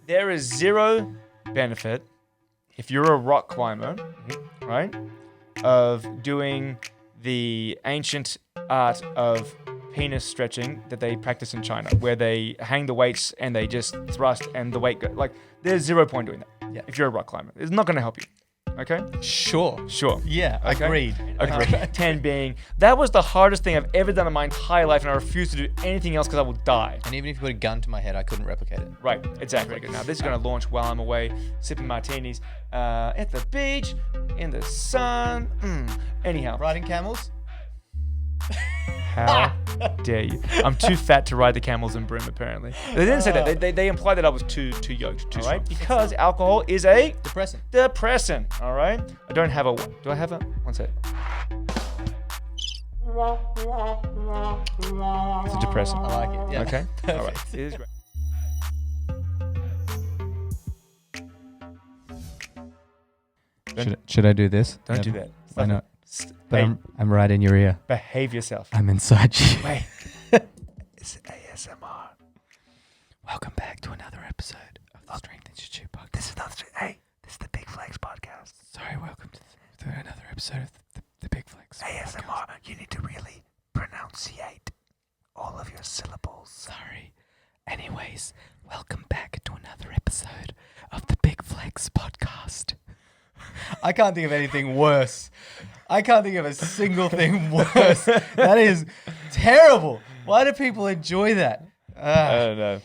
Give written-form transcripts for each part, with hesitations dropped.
There is zero benefit if you're a rock climber, right, of doing the ancient art of penis stretching that they practice in China, where they hang the weights and they just thrust and the weight goes. Like, there's 0 point doing that. Yeah. If you're a rock climber, it's not going to help you. Okay? Sure. Yeah, Okay? agreed. 10 being, that was the hardest thing I've ever done in my entire life, and I refuse to do anything else because I will die. And even if you put a gun to my head, I couldn't replicate it. Right, exactly. Now, this is going to launch while I'm away, sipping martinis at the beach, in the sun. Anyhow. Riding camels? How dare you? I'm too fat to ride the camels in Broome, apparently. They didn't say that. They implied that I was too yoked, all right? Because alcohol is a depressant, all right? I don't have a... Do I have a... One sec. It's a depressant. I like it. Yeah. Okay? All right. It is great. Should I do this? Don't do that. Why not? Hey, I'm right in your ear. behave yourself. I'm inside you. Wait. It's ASMR. Welcome back to another episode of the Strength Institute podcast. This is the Big Flex podcast. Sorry, welcome to another episode of the Big Flex ASMR. podcast. You need to really pronunciate all of your syllables. Sorry. Anyways, welcome back to another episode of the Big Flex podcast. I can't think of anything worse. I can't think of a single thing worse. That is terrible. Why do people enjoy that? I don't know.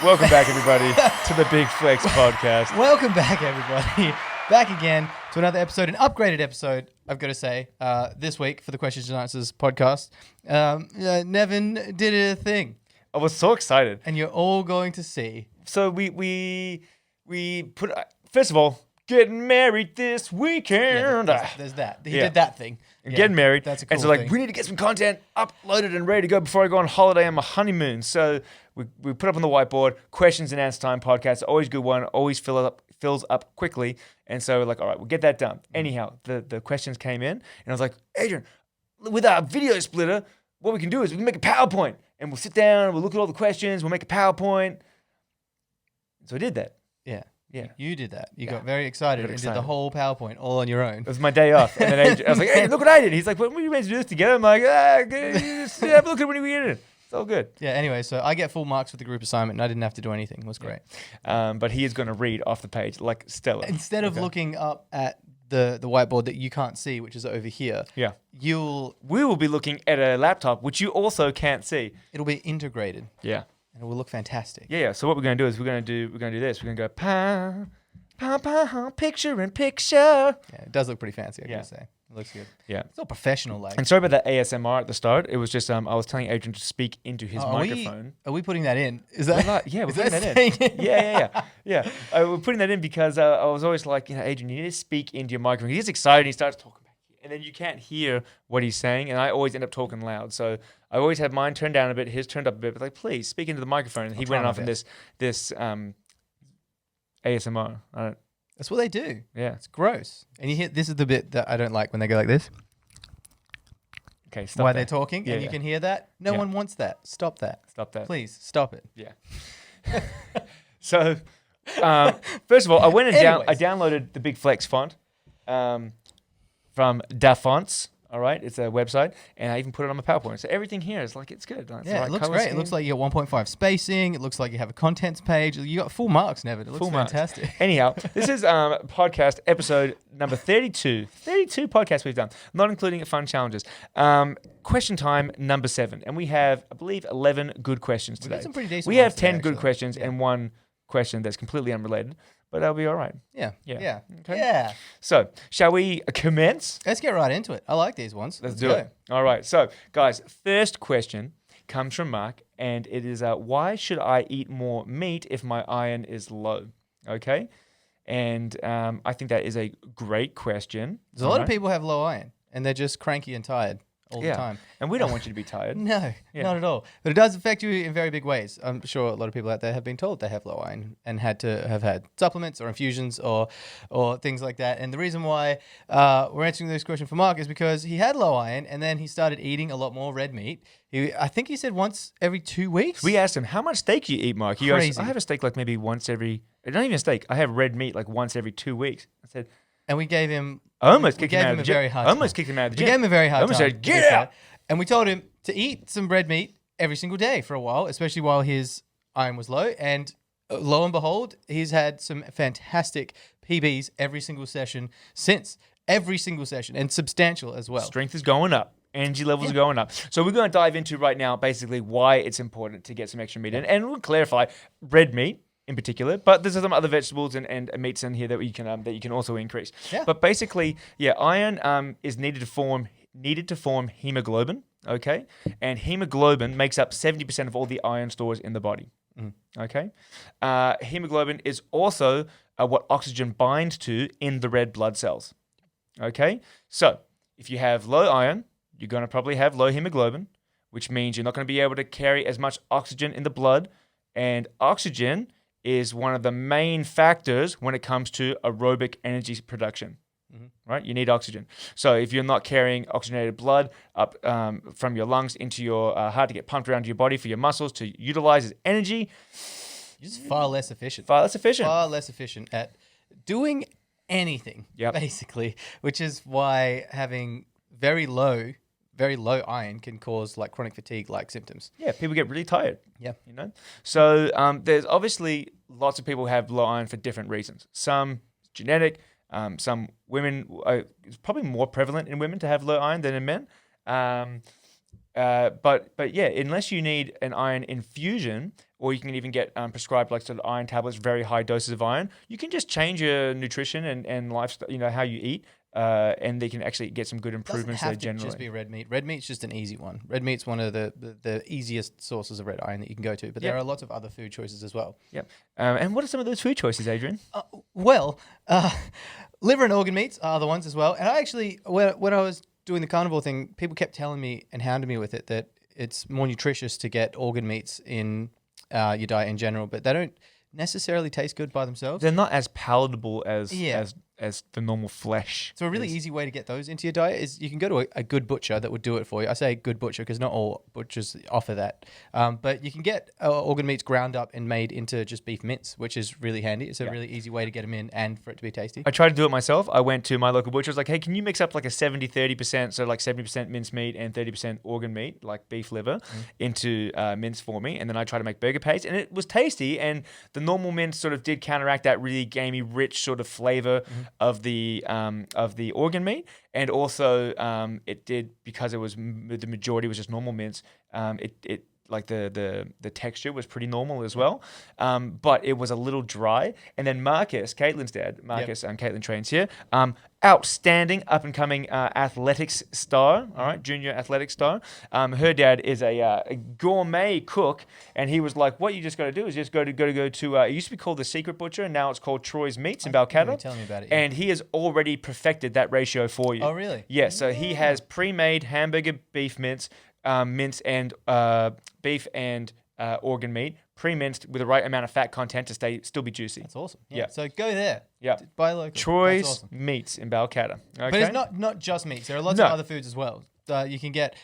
Welcome back, everybody, to the Big Flex podcast. Welcome back, everybody. Back again to another episode, an upgraded episode, I've got to say, this week for the Questions and Answers podcast. Nevin did a thing. I was so excited. And you're all going to see. So we put, first of all, getting married this weekend. Yeah, there's that. He did that thing. Yeah, getting married. That's a cool and so like, thing. we need to get some content uploaded and ready to go before I go on holiday on my honeymoon. So we put up on the whiteboard, questions and answer time podcast. Always a good one. Always fills up quickly. And so we're like, all right, we'll get that done. Anyhow, the questions came in and I was like, Adrian, with our video splitter, what we can do is we can make a PowerPoint and we'll sit down, we'll look at all the questions, we'll make a PowerPoint. So I did that. Yeah. You did that. You got very excited and excited. did the whole PowerPoint all on your own. It was my day off. And then Adrian, I was like, hey, look what I did. He's like, well, we meant to do this together. I'm like, just have a look at when we did it. It's all good. Yeah, anyway, so I get full marks for the group assignment and I didn't have to do anything. It was great. But he is going to read off the page like Stella. Instead of looking up at the whiteboard that you can't see, which is over here, we will be looking at a laptop, which you also can't see. It'll be integrated. Yeah. And it will look fantastic. Yeah. So what we're going to do is we're going to do this. We're going to go picture in picture. Yeah, it does look pretty fancy, I gotta say. It looks good. Yeah. It's all professional like. And sorry about that ASMR at the start. It was just I was telling Adrian to speak into his microphone. Are we putting that in? Is that? Yeah, we're is putting that in. Yeah. We're putting that in because I was always like, Adrian, you need to speak into your microphone. He gets excited. He starts talking back here, and then you can't hear what he's saying. And I always end up talking loud. So I always have mine turned down a bit, his turned up a bit. But like, please speak into the microphone. And he went off in this ASMR. That's what they do. Yeah. It's gross. And you hear, this is the bit that I don't like when they go like this. Okay, stop While that. they're talking, and you can hear that. No one wants that. Stop that. Stop that. Please, stop it. Yeah. So, first of all, I went and I downloaded the Big Flex font from Da Fonts. All right, it's a website, and I even put it on my PowerPoint. So everything here is like, it's good. It's Yeah, it looks great. It looks like you got 1.5 spacing. It looks like you have a contents page. You got full marks, Nev. It looks fantastic. Anyhow, this is podcast episode number 32. 32 podcasts we've done, not including fun challenges. Question time number 7, and we have, I believe, 11 good questions today. We got some pretty decent We have ones today, 10 good actually. questions and one question that's completely unrelated, but that'll be all right. Yeah. Okay. Yeah. So, shall we commence? Let's get right into it. I like these ones. Let's do it. All right. So, guys, first question comes from Mark, and it is, why should I eat more meat if my iron is low? Okay. And I think that is a great question. There's a lot of people have low iron, and they're just cranky and tired all the time. And we don't want you to be tired. No, Yeah. not at all. But it does affect you in very big ways. I'm sure a lot of people out there have been told they have low iron and had to have had supplements or infusions or things like that. And the reason why we're answering this question for Mark is because he had low iron and then he started eating a lot more red meat. I think he said once every 2 weeks. We asked him, how much steak do you eat, Mark? He goes, Crazy. I have a steak like maybe once every, not even a steak, I have red meat like once every 2 weeks. I said, And we gave him... I almost we kicked him gave out him of a the very gym. hard I almost time. kicked him out of the We gym. gave him a very I hard almost time. said, get out! And we told him to eat some red meat every single day for a while, especially while his iron was low. And lo and behold, he's had some fantastic PBs every single session since. Every single session, and substantial as well. Strength is going up. Energy levels are going up. So we're going to dive into right now basically why it's important to get some extra meat in. And we'll clarify red meat in particular, but there's some other vegetables and meats in here that you can also increase. Yeah. But basically, iron is needed to form hemoglobin, okay? And hemoglobin makes up 70% of all the iron stores in the body. Okay? Hemoglobin is also what oxygen binds to in the red blood cells. Okay? So, if you have low iron, you're going to probably have low hemoglobin, which means you're not going to be able to carry as much oxygen in the blood. And oxygen is one of the main factors when it comes to aerobic energy production. Right? You need oxygen. So if you're not carrying oxygenated blood up from your lungs into your heart to get pumped around your body for your muscles to utilize as energy, You're just far less efficient. far less efficient. Far less efficient at doing anything, basically, which is why having very low iron can cause like chronic fatigue-like symptoms. Yeah, people get really tired. Yeah. You know? So there's obviously lots of people who have low iron for different reasons. Some genetic, some women, it's probably more prevalent in women to have low iron than in men. But yeah, unless you need an iron infusion, or you can even get prescribed like sort of iron tablets, very high doses of iron, you can just change your nutrition and lifestyle, how you eat, and they can actually get some good improvements there generally. Doesn't have to just be red meat. Red meat's just an easy one. Red meat's one of the easiest sources of red iron that you can go to, but there are lots of other food choices as well. Yep. And what are some of those food choices, Adrian? Liver and organ meats are the ones as well. And I actually, when I was doing the carnivore thing, people kept telling me and hounding me with it that it's more nutritious to get organ meats in your diet in general, but they don't necessarily taste good by themselves. They're not as palatable as the normal flesh. So a really easy way to get those into your diet is you can go to a good butcher that would do it for you. I say good butcher because not all butchers offer that. But you can get organ meats ground up and made into just beef mince, which is really handy. It's a really easy way to get them in and for it to be tasty. I tried to do it myself. I went to my local butcher. I was like, hey, can you mix up like a 70-30%, so like 70% mince meat and 30% organ meat, like beef liver, into mince for me? And then I tried to make burger paste, and it was tasty. And the normal mince sort of did counteract that really gamey, rich sort of flavor of the organ meat, and also it did, because it was the majority was just normal mince. It like the texture was pretty normal as well, but it was a little dry. And then Marcus, Caitlin's dad, Caitlin trains here, outstanding up and coming athletics star, all right, junior athletics star. Her dad is a gourmet cook, and he was like, "What you just got to do is just go to it used to be called the Secret Butcher, and now it's called Troy's Meats in Balcatta." Tell me about it. And he has already perfected that ratio for you. Oh, really? Yeah. So he has pre-made hamburger beef mince. Mince and beef and organ meat pre-minced with the right amount of fat content to still be juicy. That's awesome. Yeah. So go there. Yeah. Buy local. Troy's That's awesome. Meats in Balcatta. Okay? But it's not just meats. There are lots of other foods as well. You can get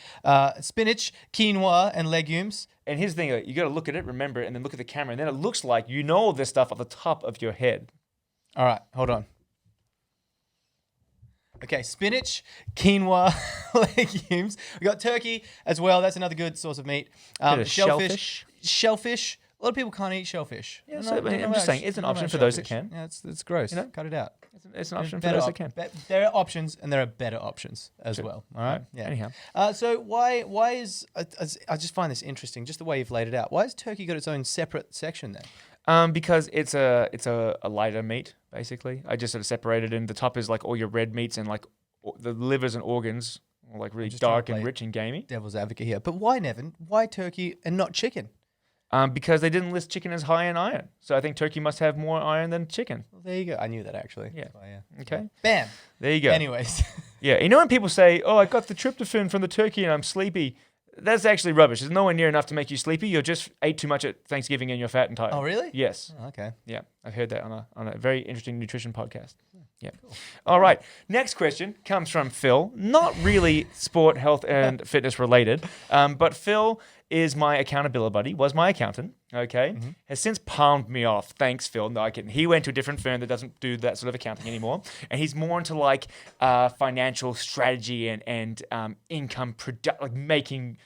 spinach, quinoa, and legumes. And here's the thing: you got to look at it, remember it, and then look at the camera, and then it looks like you know all this stuff off the top of your head. All right, hold on. Okay, spinach, quinoa, legumes. We got turkey as well. That's another good source of meat. Shellfish. A lot of people can't eat shellfish. Yeah, I'm just saying it's an option for those that can. Yeah, it's gross. Cut it out. It's an option for those that can. There are options, and there are better options as well. All right. Yeah. Anyhow, so why is I just find this interesting, just the way you've laid it out. Why has turkey got its own separate section there? Because it's a lighter meat, basically. I just sort of separated it, and the top is like all your red meats, and like the livers and organs are like really dark and rich and gamey. Devil's advocate here. But why, Nevin? Why turkey and not chicken? Because they didn't list chicken as high in iron. So I think turkey must have more iron than chicken. Well, there you go. I knew that actually. Yeah. That's why, Okay. Bam. There you go. Anyways. Yeah, you know when people say, "Oh, I got the tryptophan from the turkey and I'm sleepy," that's actually rubbish. There's nowhere near enough to make you sleepy. You just ate too much at Thanksgiving and you're fat and tired. Oh, really? Yes. Oh, okay. Yeah, I've heard that on a very interesting nutrition podcast. Yeah. Cool. All right. Next question comes from Phil. Not really sport, health, and fitness related, but Phil is my accountability buddy, was my accountant, okay? Has since palmed me off. Thanks, Phil. No, I kidding. He went to a different firm that doesn't do that sort of accounting anymore. And he's more into like financial strategy and income, like making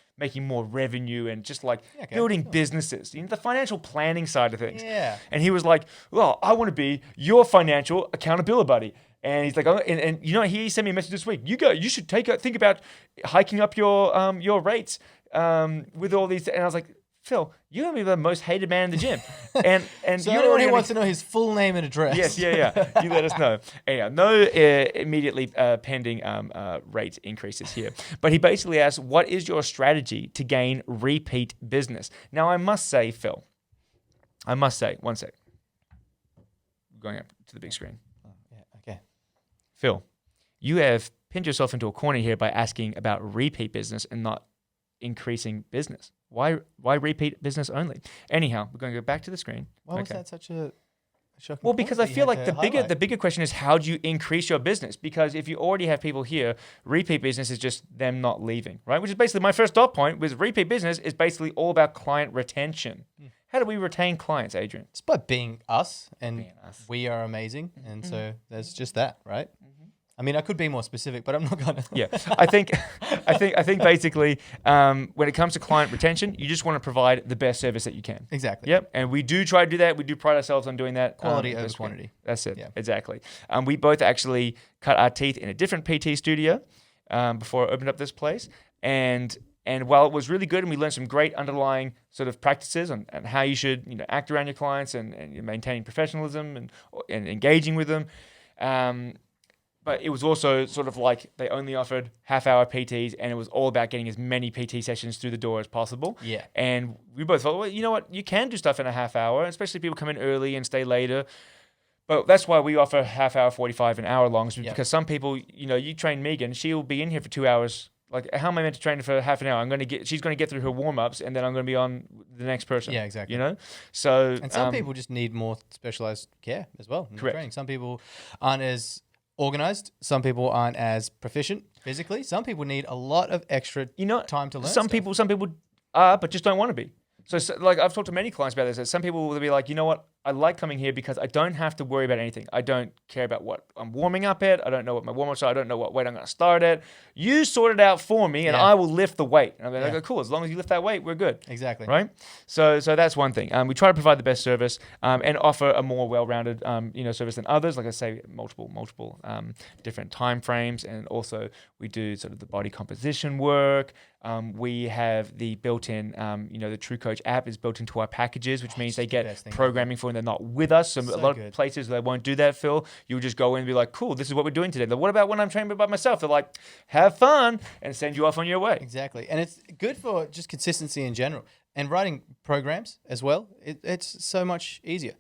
more revenue and just like building businesses, the financial planning side of things. Yeah. And he was like, well, I want to be your financial accountability buddy. And he's like, oh, and you know, he sent me a message this week. You should think about hiking up your rates with all these. And I was like, Phil, you're gonna be the most hated man in the gym. And so anyone who wants to know his full name and address. Yes, yeah. You let us know. Anyhow, no immediately pending rate increases here. But he basically asked, what is your strategy to gain repeat business? Now, I must say, Phil, one sec. Going up to the big screen. Oh, yeah, okay. Phil, you have pinned yourself into a corner here by asking about repeat business and not increasing business. Why repeat business only? Anyhow, we're going to go back to the screen. Why was that such a shocking Well, point because that I you feel had like to the bigger question is, how do you increase your business? Because if you already have people here, repeat business is just them not leaving, right? Which is basically my first dot point with repeat business is basically all about client retention. How do we retain clients, Adrian? It's by being us, and we are amazing, and so there's just that, right? I mean, I could be more specific, but I'm not gonna. Yeah, I think basically when it comes to client retention, you just want to provide the best service that you can. Exactly. Yep, and we do try to do that. We do pride ourselves on doing that. Quality over quantity. That's it. Yeah. Exactly. We both actually cut our teeth in a different PT studio before I opened up this place, and while it was really good and we learned some great underlying sort of practices on how you should act around your clients and maintaining professionalism and engaging with them. But it was also sort of like they only offered half-hour PTs, and it was all about getting as many PT sessions through the door as possible. Yeah. And we both thought, well, you know what? You can do stuff in a half hour, especially if people come in early and stay later. But that's why we offer half hour, 45, an hour long, because some people, you train Megan, she'll be in here for 2 hours. Like, how am I meant to train her for half an hour? She's going to get through her warm-ups, and then I'm going to be on the next person. Yeah, exactly. So, and some people just need more specialized care as well. Correct. Training. Some people aren't as organized. Some people aren't as proficient physically. Some people need a lot of extra time to learn. Some people are, but just don't want to be. So, like, I've talked to many clients about this. That some people will be like, you know what? I like coming here because I don't have to worry about anything. I don't care about what I'm warming up at. I don't know what my warm-ups are. I don't know what weight I'm going to start at. You sort it out for me, and I will lift the weight. And I'm like, oh, cool. As long as you lift that weight, we're good. Exactly. Right? So that's one thing. We try to provide the best service and offer a more well-rounded, service than others. Like I say, multiple different time frames, and also we do sort of the body composition work. We have the built-in, the True Coach app is built into our packages, which means they get programming for when they're not with us. So a lot of places they won't do that, Phil. You'll just go in and be like, cool, this is what we're doing today. But what about when I'm training by myself? They're like, have fun, and send you off on your way. Exactly. And it's good for just consistency in general. And writing programs as well, it's so much easier.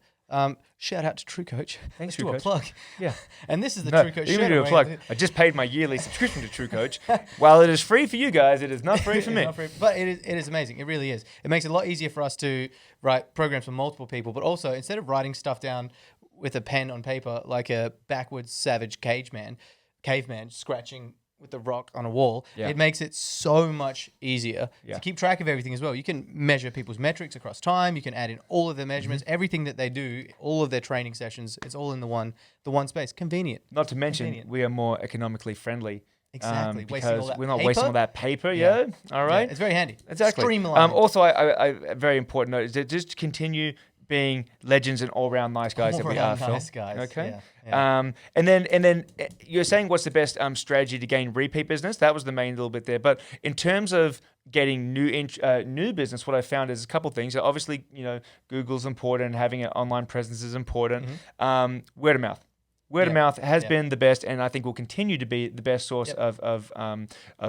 Shout out to True Coach. Thanks, True Coach. Do a plug. Yeah. And this is the True Coach show. Do a plug. I just paid my yearly subscription to True Coach. While it is free for you guys, it is not free for me. But it is amazing. It really is. It makes it a lot easier for us to write programs for multiple people, but also instead of writing stuff down with a pen on paper like a backwards savage caveman scratching with the rock on a wall, it makes it so much easier to keep track of everything as well. You can measure people's metrics across time. You can add in all of their measurements, everything that they do, all of their training sessions. It's all in the one space. Convenient. Not to mention, we are more economically friendly. Exactly. Because we're not wasting all that paper. Yeah. All right. Yeah, it's very handy. Exactly. Streamlined. Also, a very important note is to just continue being legends and all-round nice guys that we are, Phil. Nice guys. Okay. Yeah. And then you're saying what's the best strategy to gain repeat business? That was the main little bit there. But in terms of getting new business, what I found is a couple of things. Obviously, Google's important. Having an online presence is important. Word of mouth. Word of mouth has been the best, and I think will continue to be the best source of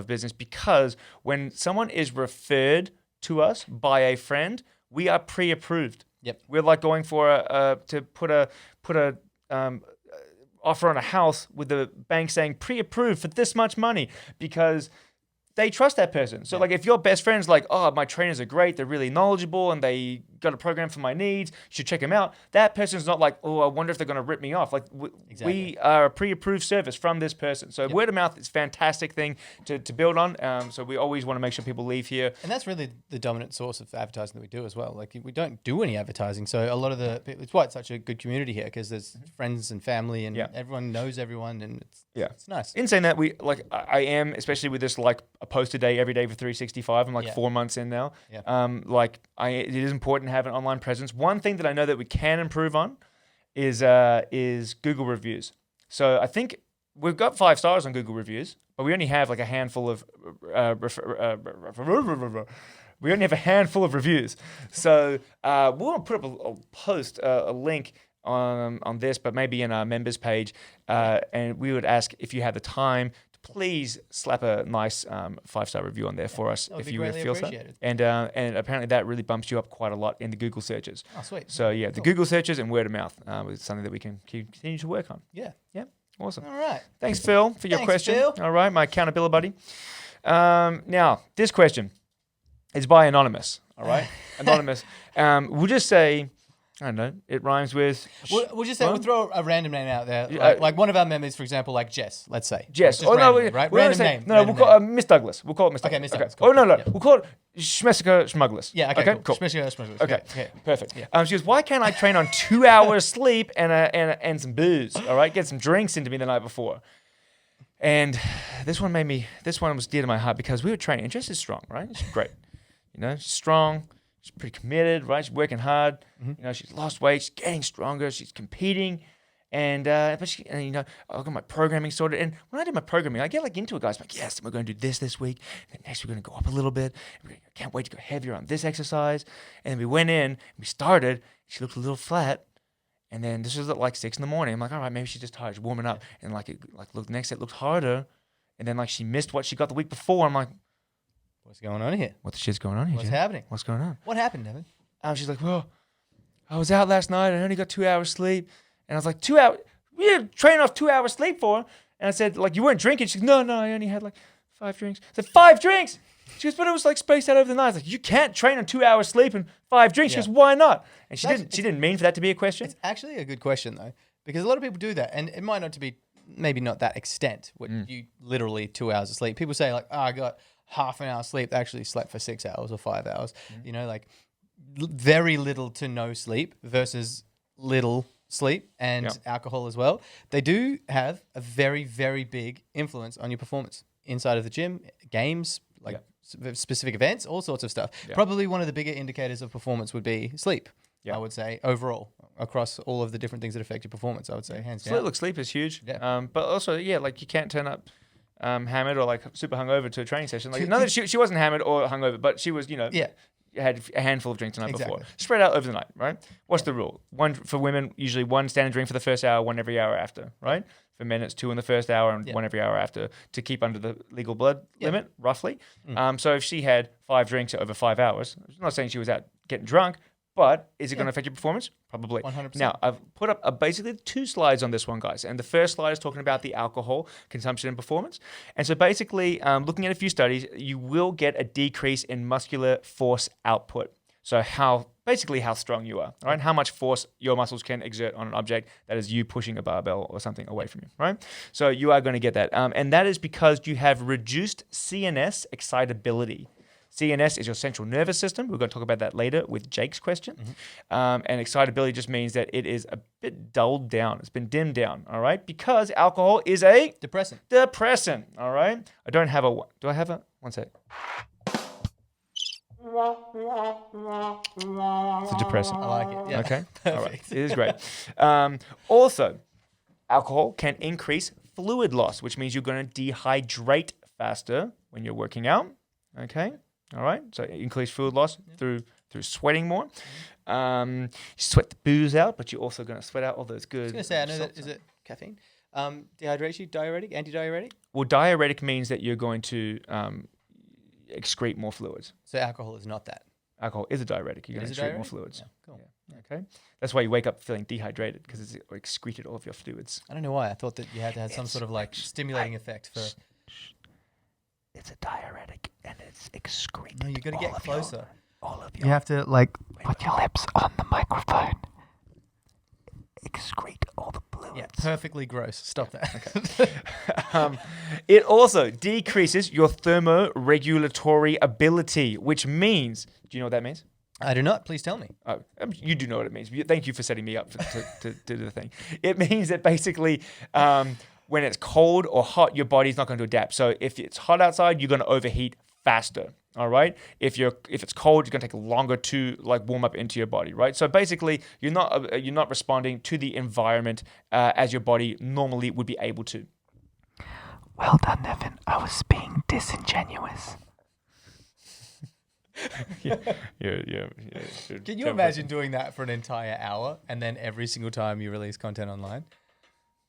business, because when someone is referred to us by a friend, we are pre-approved. Yep. We're like going for to put a offer on a house with the bank saying pre-approved for this much money because they trust that person. So like if your best friend's like, oh, my trainers are great, they're really knowledgeable and they got a program for my needs, you should check them out. That person's not like, oh, I wonder if they're going to rip me off. Like we are a pre-approved service from this person. So word of mouth is a fantastic thing to build on. So we always want to make sure people leave here. And that's really the dominant source of advertising that we do as well. Like we don't do any advertising. So a lot of it's why it's such a good community here because there's friends and family and everyone knows everyone and it's nice. In saying that, I am, especially with this like a post a day every day for 365. I'm like 4 months in now. It is important to have an online presence. One thing that I know that we can improve on is Google reviews. So I think we've got 5 stars on Google reviews, but we only have like a handful of reviews. So we'll put up a post, a link on this, but maybe in our members page, and we would ask if you have the time. Please slap a nice 5-star review on there for us if you feel so. And apparently that really bumps you up quite a lot in the Google searches. Oh, sweet. So yeah, the Google searches and word of mouth is something that we can continue to work on. Yeah. Yeah. Awesome. All right. Thanks, Phil, for your question. Phil. All right, my accountability buddy. Now, this question is by Anonymous. All right? Anonymous. We'll just say, I don't know, it rhymes with... We'll just say, we'll throw a random name out there. Like one of our members, for example, like Jess, let's say. Jess. Oh, no, right? Random name. No, we'll call Miss Douglas. We'll call it Miss Douglas. Okay, Miss Douglas. Cool. Oh, no. Yeah. We'll call it Schmessica Schmugglers. Yeah, okay, cool. Schmessica Schmugglers. Okay, perfect. Yeah. She goes, why can't I train on 2 hours sleep and some booze, all right? Get some drinks into me the night before. And this one was dear to my heart because we were training. And Jess is strong, right? She's great. She's strong. She's pretty committed, right? She's working hard. Mm-hmm. She's lost weight. She's getting stronger. She's competing. And I got my programming sorted. And when I do my programming, I get like into it, guys. I'm like, yes, we're going to do this week. And then next we're going to go up a little bit. I can't wait to go heavier on this exercise. And then we went in, we started. She looked a little flat. And then this was at like 6 a.m. I'm like, all right, maybe she's just tired. She's warming up. And next set looked harder. And then like she missed what she got the week before. I'm like, what's going on here? What the shit's going on here? What's happening? What's going on? What happened, Nevin? She's like, well, I was out last night. I only got 2 hours sleep. And I was like, 2 hours? You're training off 2 hours sleep for? And I said, like, you weren't drinking? She goes, no, I only had like 5 drinks. I said, 5 drinks? She goes, but it was like spaced out over the night. I was like, you can't train on 2 hours sleep and 5 drinks. She goes, why not? And she didn't mean for that to be a question. It's actually a good question, though, because a lot of people do that. And it might not to be, maybe not that extent, when you literally 2 hours of sleep. People say, like, I got half an hour sleep. They actually slept for 6 hours or 5 hours. Like very little to no sleep versus little sleep and alcohol as well. They do have a very, very big influence on your performance inside of the gym, games, like specific events, all sorts of stuff. Yeah. Probably one of the bigger indicators of performance would be sleep. I would say overall across all of the different things that affect your performance. I would say hands down. Look, sleep is huge. Yeah. But also, like you can't turn up hammered or like super hungover to a training session. Like, not that she wasn't hammered or hungover, but she was, had a handful of drinks the night before. Spread out over the night, right? What's the rule? One for women, usually 1 standard drink for the first hour, 1 every hour after, right? For men, it's 2 in the first hour and 1 every hour after to keep under the legal blood limit, roughly. So if she had 5 drinks over 5 hours, I'm not saying she was out getting drunk, but is it going to affect your performance? Probably. 100%. Now, I've put up basically 2 slides on this one, guys. And the first slide is talking about the alcohol consumption and performance. And so basically, looking at a few studies, you will get a decrease in muscular force output. So how strong you are, right? How much force your muscles can exert on an object that is you pushing a barbell or something away from you, right? So you are going to get that. And that is because you have reduced CNS excitability. CNS is your central nervous system. We're going to talk about that later with Jake's question. And excitability just means that it is a bit dulled down. It's been dimmed down, all right? Because alcohol is a... Depressant, all right? I don't have a... Do I have a... One sec. It's a depressant. I like it. Yeah. Okay? All right. It is great. Also, alcohol can increase fluid loss, which means you're going to dehydrate faster when you're working out. Okay? All right, so increase fluid loss through sweating more. You sweat the booze out, but you're also going to sweat out all those good... I was going to say, I know that, is it caffeine? Dehydrates you, diuretic, anti-diuretic? Well, diuretic means that you're going to excrete more fluids. So alcohol is not that? Alcohol is a diuretic. You're going to excrete more fluids. Yeah, cool. Okay, that's why you wake up feeling dehydrated because it's excreted all of your fluids. I don't know why. I thought that you had to have some sort of like stimulating effect for. It's a diuretic and it's excreted. No, you got to get closer. All of You have to like put your lips on the microphone. Excrete all the fluids. Yeah, perfectly gross. Stop that. Okay. It also decreases your thermoregulatory ability, which means, do you know what that means? I do not. Please tell me. You do know what it means. Thank you for setting me up to do the thing. It means that basically when it's cold or hot, your body's not going to adapt. So if it's hot outside, you're going to overheat faster. All right. If it's cold, you're going to take longer to like warm up into your body. Right. So basically, you're not responding to the environment as your body normally would be able to. Well done, Nevin. I was being disingenuous. Yeah. Can you imagine doing that for an entire hour and then every single time you release content online?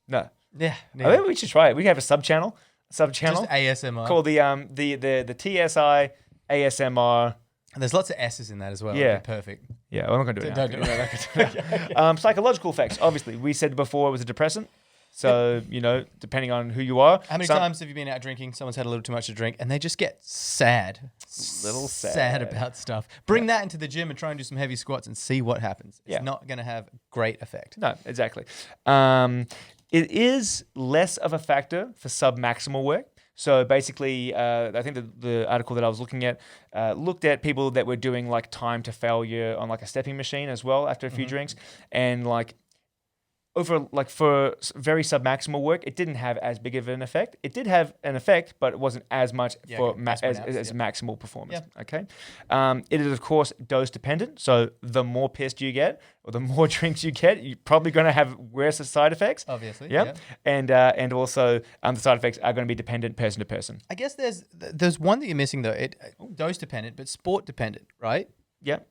No. Yeah. I think we should try it. We can have a sub channel Just ASMR. called the TSI ASMR. And there's lots of S's in that as well. Yeah. Perfect. Yeah, I'm not going to do it. Don't do it. Psychological effects. Obviously, we said before it was a depressant. So, depending on who you are. How many times have you been out drinking, someone's had a little too much to drink, and they just get sad? Little sad. Sad about stuff. Bring that into the gym and try and do some heavy squats and see what happens. It's not going to have great effect. No, exactly. It is less of a factor for sub-maximal work. So basically, I think the article that I was looking at looked at people that were doing like time to failure on like a stepping machine as well after a few drinks, and like over like for very submaximal work, it didn't have as big of an effect. It did have an effect, but it wasn't as much as maximal performance. Yeah. Okay, it is of course dose dependent. So the more pissed you get, or the more drinks you get, you're probably going to have worse side effects. Obviously. Yep. Yeah. And also the side effects are going to be dependent person to person. I guess there's one that you're missing though. It dose dependent, but sport dependent, right? Yep.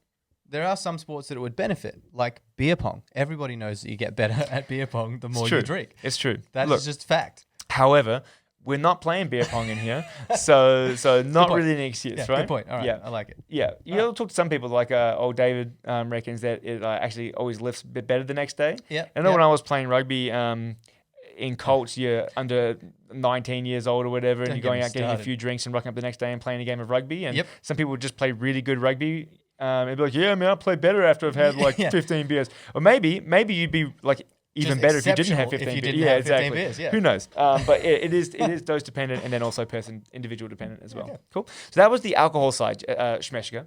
There are some sports that it would benefit, like beer pong. Everybody knows that you get better at beer pong the more you drink. It's true. That is just fact. However, we're not playing beer pong in here, so not really an excuse, Yeah, right? good point. All right, I like it. Yeah, you'll talk to some people like old David reckons that it actually always lifts a bit better the next day. Yeah. I know when I was playing rugby in Colts, you're under 19 years old or whatever, and you're going out getting a few drinks and rocking up the next day and playing a game of rugby. And some people would just play really good rugby. And be like, yeah, man, I'll play better after I've had like 15 beers. Or maybe you'd be like even better if you didn't have 15 beers. Yeah, exactly. Beers, yeah. Who knows? But it is dose dependent and then also individual dependent as well. Okay. Cool. So that was the alcohol side. Shmeshka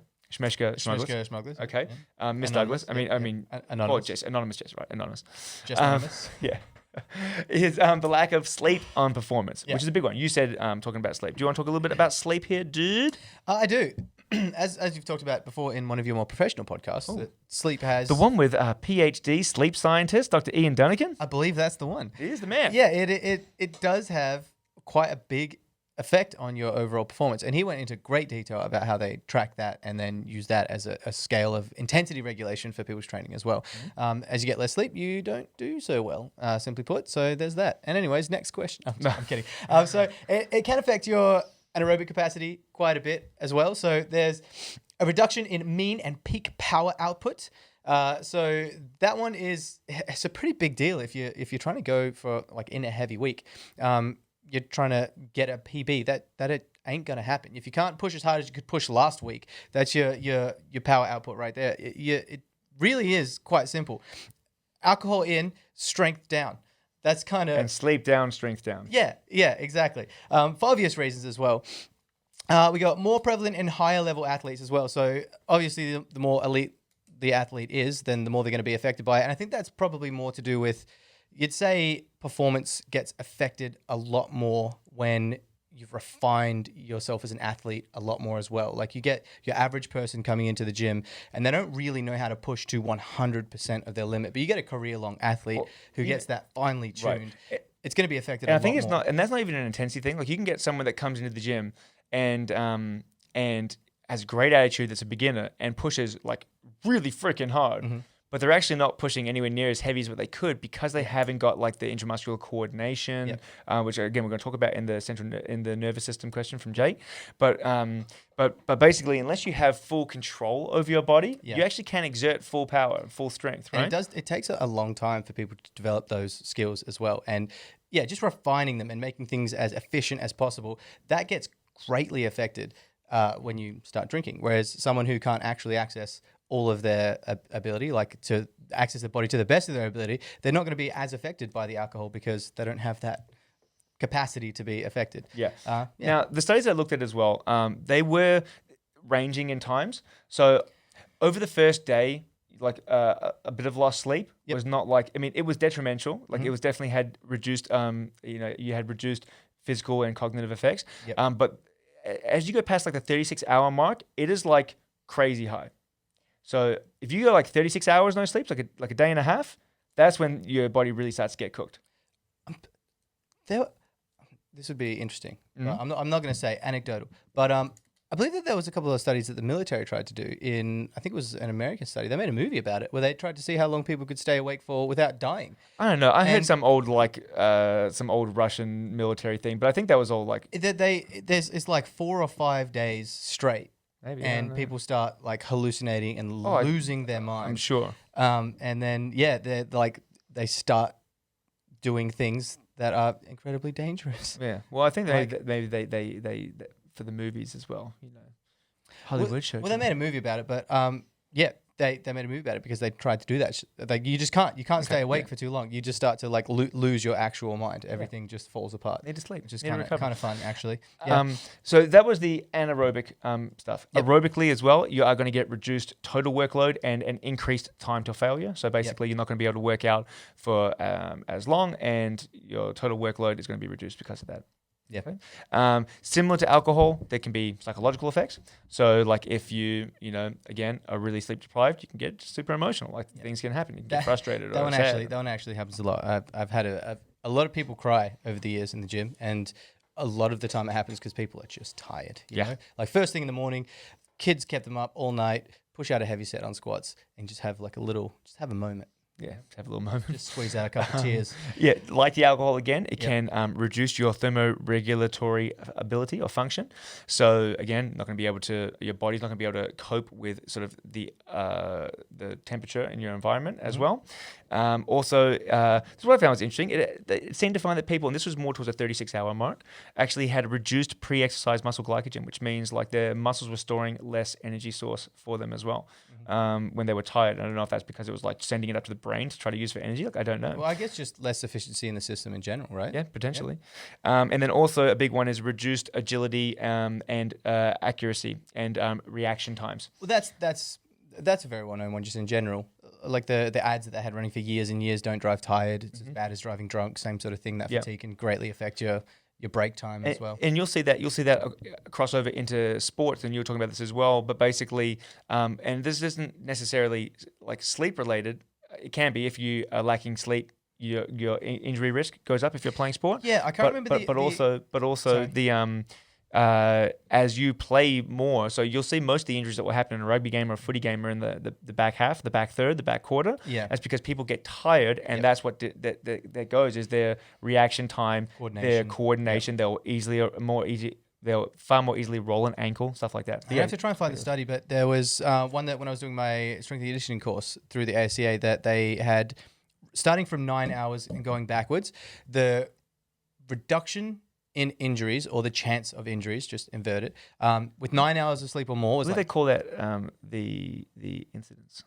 smugglers. Okay. Yeah. Miss Douglas. I mean, anonymous. Anonymous Jess, right? Anonymous. Just anonymous. Yeah. Is the lack of sleep on performance, which is a big one. You said talking about sleep. Do you want to talk a little bit about sleep here, dude? I do. As you've talked about before in one of your more professional podcasts, that sleep has... The one with PhD sleep scientist, Dr. Ian Dunnigan? I believe that's the one. He is the man. Yeah, it does have quite a big effect on your overall performance. And he went into great detail about how they track that and then use that as a scale of intensity regulation for people's training as well. As you get less sleep, you don't do so well, simply put. So there's that. And anyways, next question. Oh, no, I'm kidding. So it can affect your anaerobic capacity quite a bit as well. So there's a reduction in mean and peak power output. So that one it's a pretty big deal if you're trying to go for like in a heavy week. You're trying to get a PB that it ain't gonna happen. If you can't push as hard as you could push last week, that's your power output right there. It really is quite simple. Alcohol in, strength down. That's kind of... And sleep down, strength down. Yeah, exactly. For obvious reasons as well. We got more prevalent in higher level athletes as well. So obviously the more elite the athlete is, then the more they're going to be affected by it. And I think that's probably more to do with, you'd say performance gets affected a lot more when you've refined yourself as an athlete a lot more as well. Like you get your average person coming into the gym and they don't really know how to push to 100% of their limit, but you get a career-long athlete who gets that finely tuned. Right. It's going to be affected. And I think it's not, and that's not even an intensity thing. Like you can get someone that comes into the gym and has great attitude that's a beginner and pushes like really freaking hard. But but they're actually not pushing anywhere near as heavy as what they could because they haven't got like the intramuscular coordination, which again we're going to talk about in the nervous system question from Jake. But basically, unless you have full control over your body, you actually can't exert full power, full strength, right? And it takes a long time for people to develop those skills as well. And just refining them and making things as efficient as possible, that gets greatly affected when you start drinking. Whereas someone who can't actually access all of their ability, like to access their body to the best of their ability, they're not going to be as affected by the alcohol because they don't have that capacity to be affected. Now, the studies I looked at as well, they were ranging in times. So over the first day, like a bit of lost sleep was not like, I mean, it was detrimental. Like it was definitely had reduced, you had reduced physical and cognitive effects. But as you go past like the 36-hour mark, it is like crazy high. So if you go like 36 hours no sleep, like a day and a half, that's when your body really starts to get cooked. This would be interesting. I'm not going to say anecdotal, but I believe that there was a couple of studies that the military tried to do I think it was an American study. They made a movie about it where they tried to see how long people could stay awake for without dying. I don't know. I heard some old Russian military thing, but I think that was all like it's like 4 or 5 days straight. Maybe, and people start like hallucinating and losing their mind. I'm sure. And then they start doing things that are incredibly dangerous. Yeah. Well, I think maybe they for the movies as well. Hollywood show. Well, they made a movie about it, but they made a movie about it because they tried to do that. Like you can't stay awake for too long. You just start to like lose your actual mind. Everything just falls apart. Need to sleep, which is kind of fun actually. So that was the anaerobic stuff. Aerobically as well, you are going to get reduced total workload and an increased time to failure. So basically, you're not going to be able to work out for as long, and your total workload is going to be reduced because of that. Yeah. Okay. Similar to alcohol, there can be psychological effects. So, like if you again are really sleep deprived, you can get super emotional. Like things can happen. You can get frustrated. That one actually happens a lot. I've had a lot of people cry over the years in the gym, and a lot of the time it happens because people are just tired. You know? Like first thing in the morning, kids kept them up all night. Push out a heavy set on squats and just have a moment. Yeah, have a little moment. Just squeeze out a couple of tears. Yeah, like the alcohol again, it can reduce your thermoregulatory ability or function. So again, your body's not going to be able to cope with sort of the temperature in your environment as well. Also, this is what I found was interesting. It seemed to find that people, and this was more towards a 36-hour mark, actually had reduced pre-exercise muscle glycogen, which means like their muscles were storing less energy source for them as well when they were tired. I don't know if that's because it was like sending it up to the brain to try to use for energy. Like I don't know. Well, I guess just less efficiency in the system in general, right? Yeah, potentially. And then also a big one is reduced agility and accuracy and reaction times. Well, that's a very well-known one just in general. Like the ads that they had running for years and years, don't drive tired. It's as bad as driving drunk. Same sort of thing. That fatigue can greatly affect your break time as well. And you'll see that cross over into sports, and you were talking about this as well. But basically, and this isn't necessarily like sleep related. It can be if you are lacking sleep. Your injury risk goes up if you're playing sport. Yeah, I can't remember. But also the as you play more, so you'll see most of the injuries that will happen in a rugby game or a footy game are in the back half, the back third, the back quarter. Yeah, that's because people get tired, and that's what that goes is their reaction time, their coordination. They'll far more easily roll an ankle, stuff like that. I have to try and find the study, but there was one that when I was doing my strength and conditioning course through the ASCA that they had, starting from 9 hours and going backwards, the reduction in injuries or the chance of injuries, just invert it, with 9 hours of sleep or more. What do they call that? The incidence.